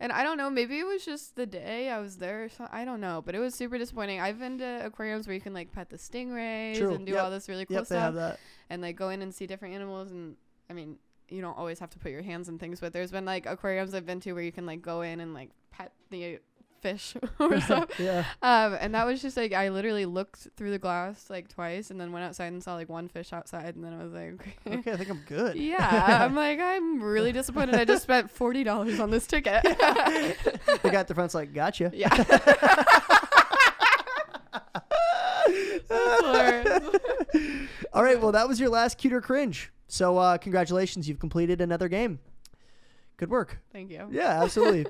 [SPEAKER 1] And I don't know, maybe it was just the day I was there. So I don't know, but it was super disappointing. I've been to aquariums where you can like pet the stingrays
[SPEAKER 2] True.
[SPEAKER 1] and do
[SPEAKER 2] Yep.
[SPEAKER 1] all this really cool
[SPEAKER 2] Yep, they
[SPEAKER 1] stuff,
[SPEAKER 2] have that.
[SPEAKER 1] and like go in and see different animals. And I mean, you don't always have to put your hands in things, but there's been like aquariums I've been to where you can like go in and like pet the fish or something.
[SPEAKER 2] Yeah.
[SPEAKER 1] And that was just like, I literally looked through the glass like twice and then went outside and saw like 1 fish outside, and then I was like,
[SPEAKER 2] Okay, I think I'm good.
[SPEAKER 1] yeah. I'm like, I'm really disappointed. I just spent $40 on this ticket.
[SPEAKER 2] The guy at the front's like, gotcha.
[SPEAKER 1] Yeah. That's hilarious.
[SPEAKER 2] All right, well, that was your last cute or cringe. So congratulations, you've completed another game. Good work.
[SPEAKER 1] Thank you.
[SPEAKER 2] Yeah, absolutely.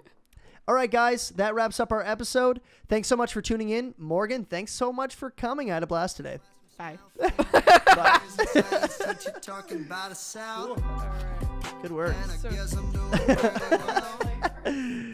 [SPEAKER 2] All right, guys, that wraps up our episode. Thanks so much for tuning in. Morgan, thanks so much for coming. I had a blast today.
[SPEAKER 1] Bye.
[SPEAKER 2] Bye.
[SPEAKER 3] Since you're talking about the South,
[SPEAKER 1] All right.
[SPEAKER 2] Good work.
[SPEAKER 3] and I
[SPEAKER 1] So-
[SPEAKER 3] guess I'm doing pretty well.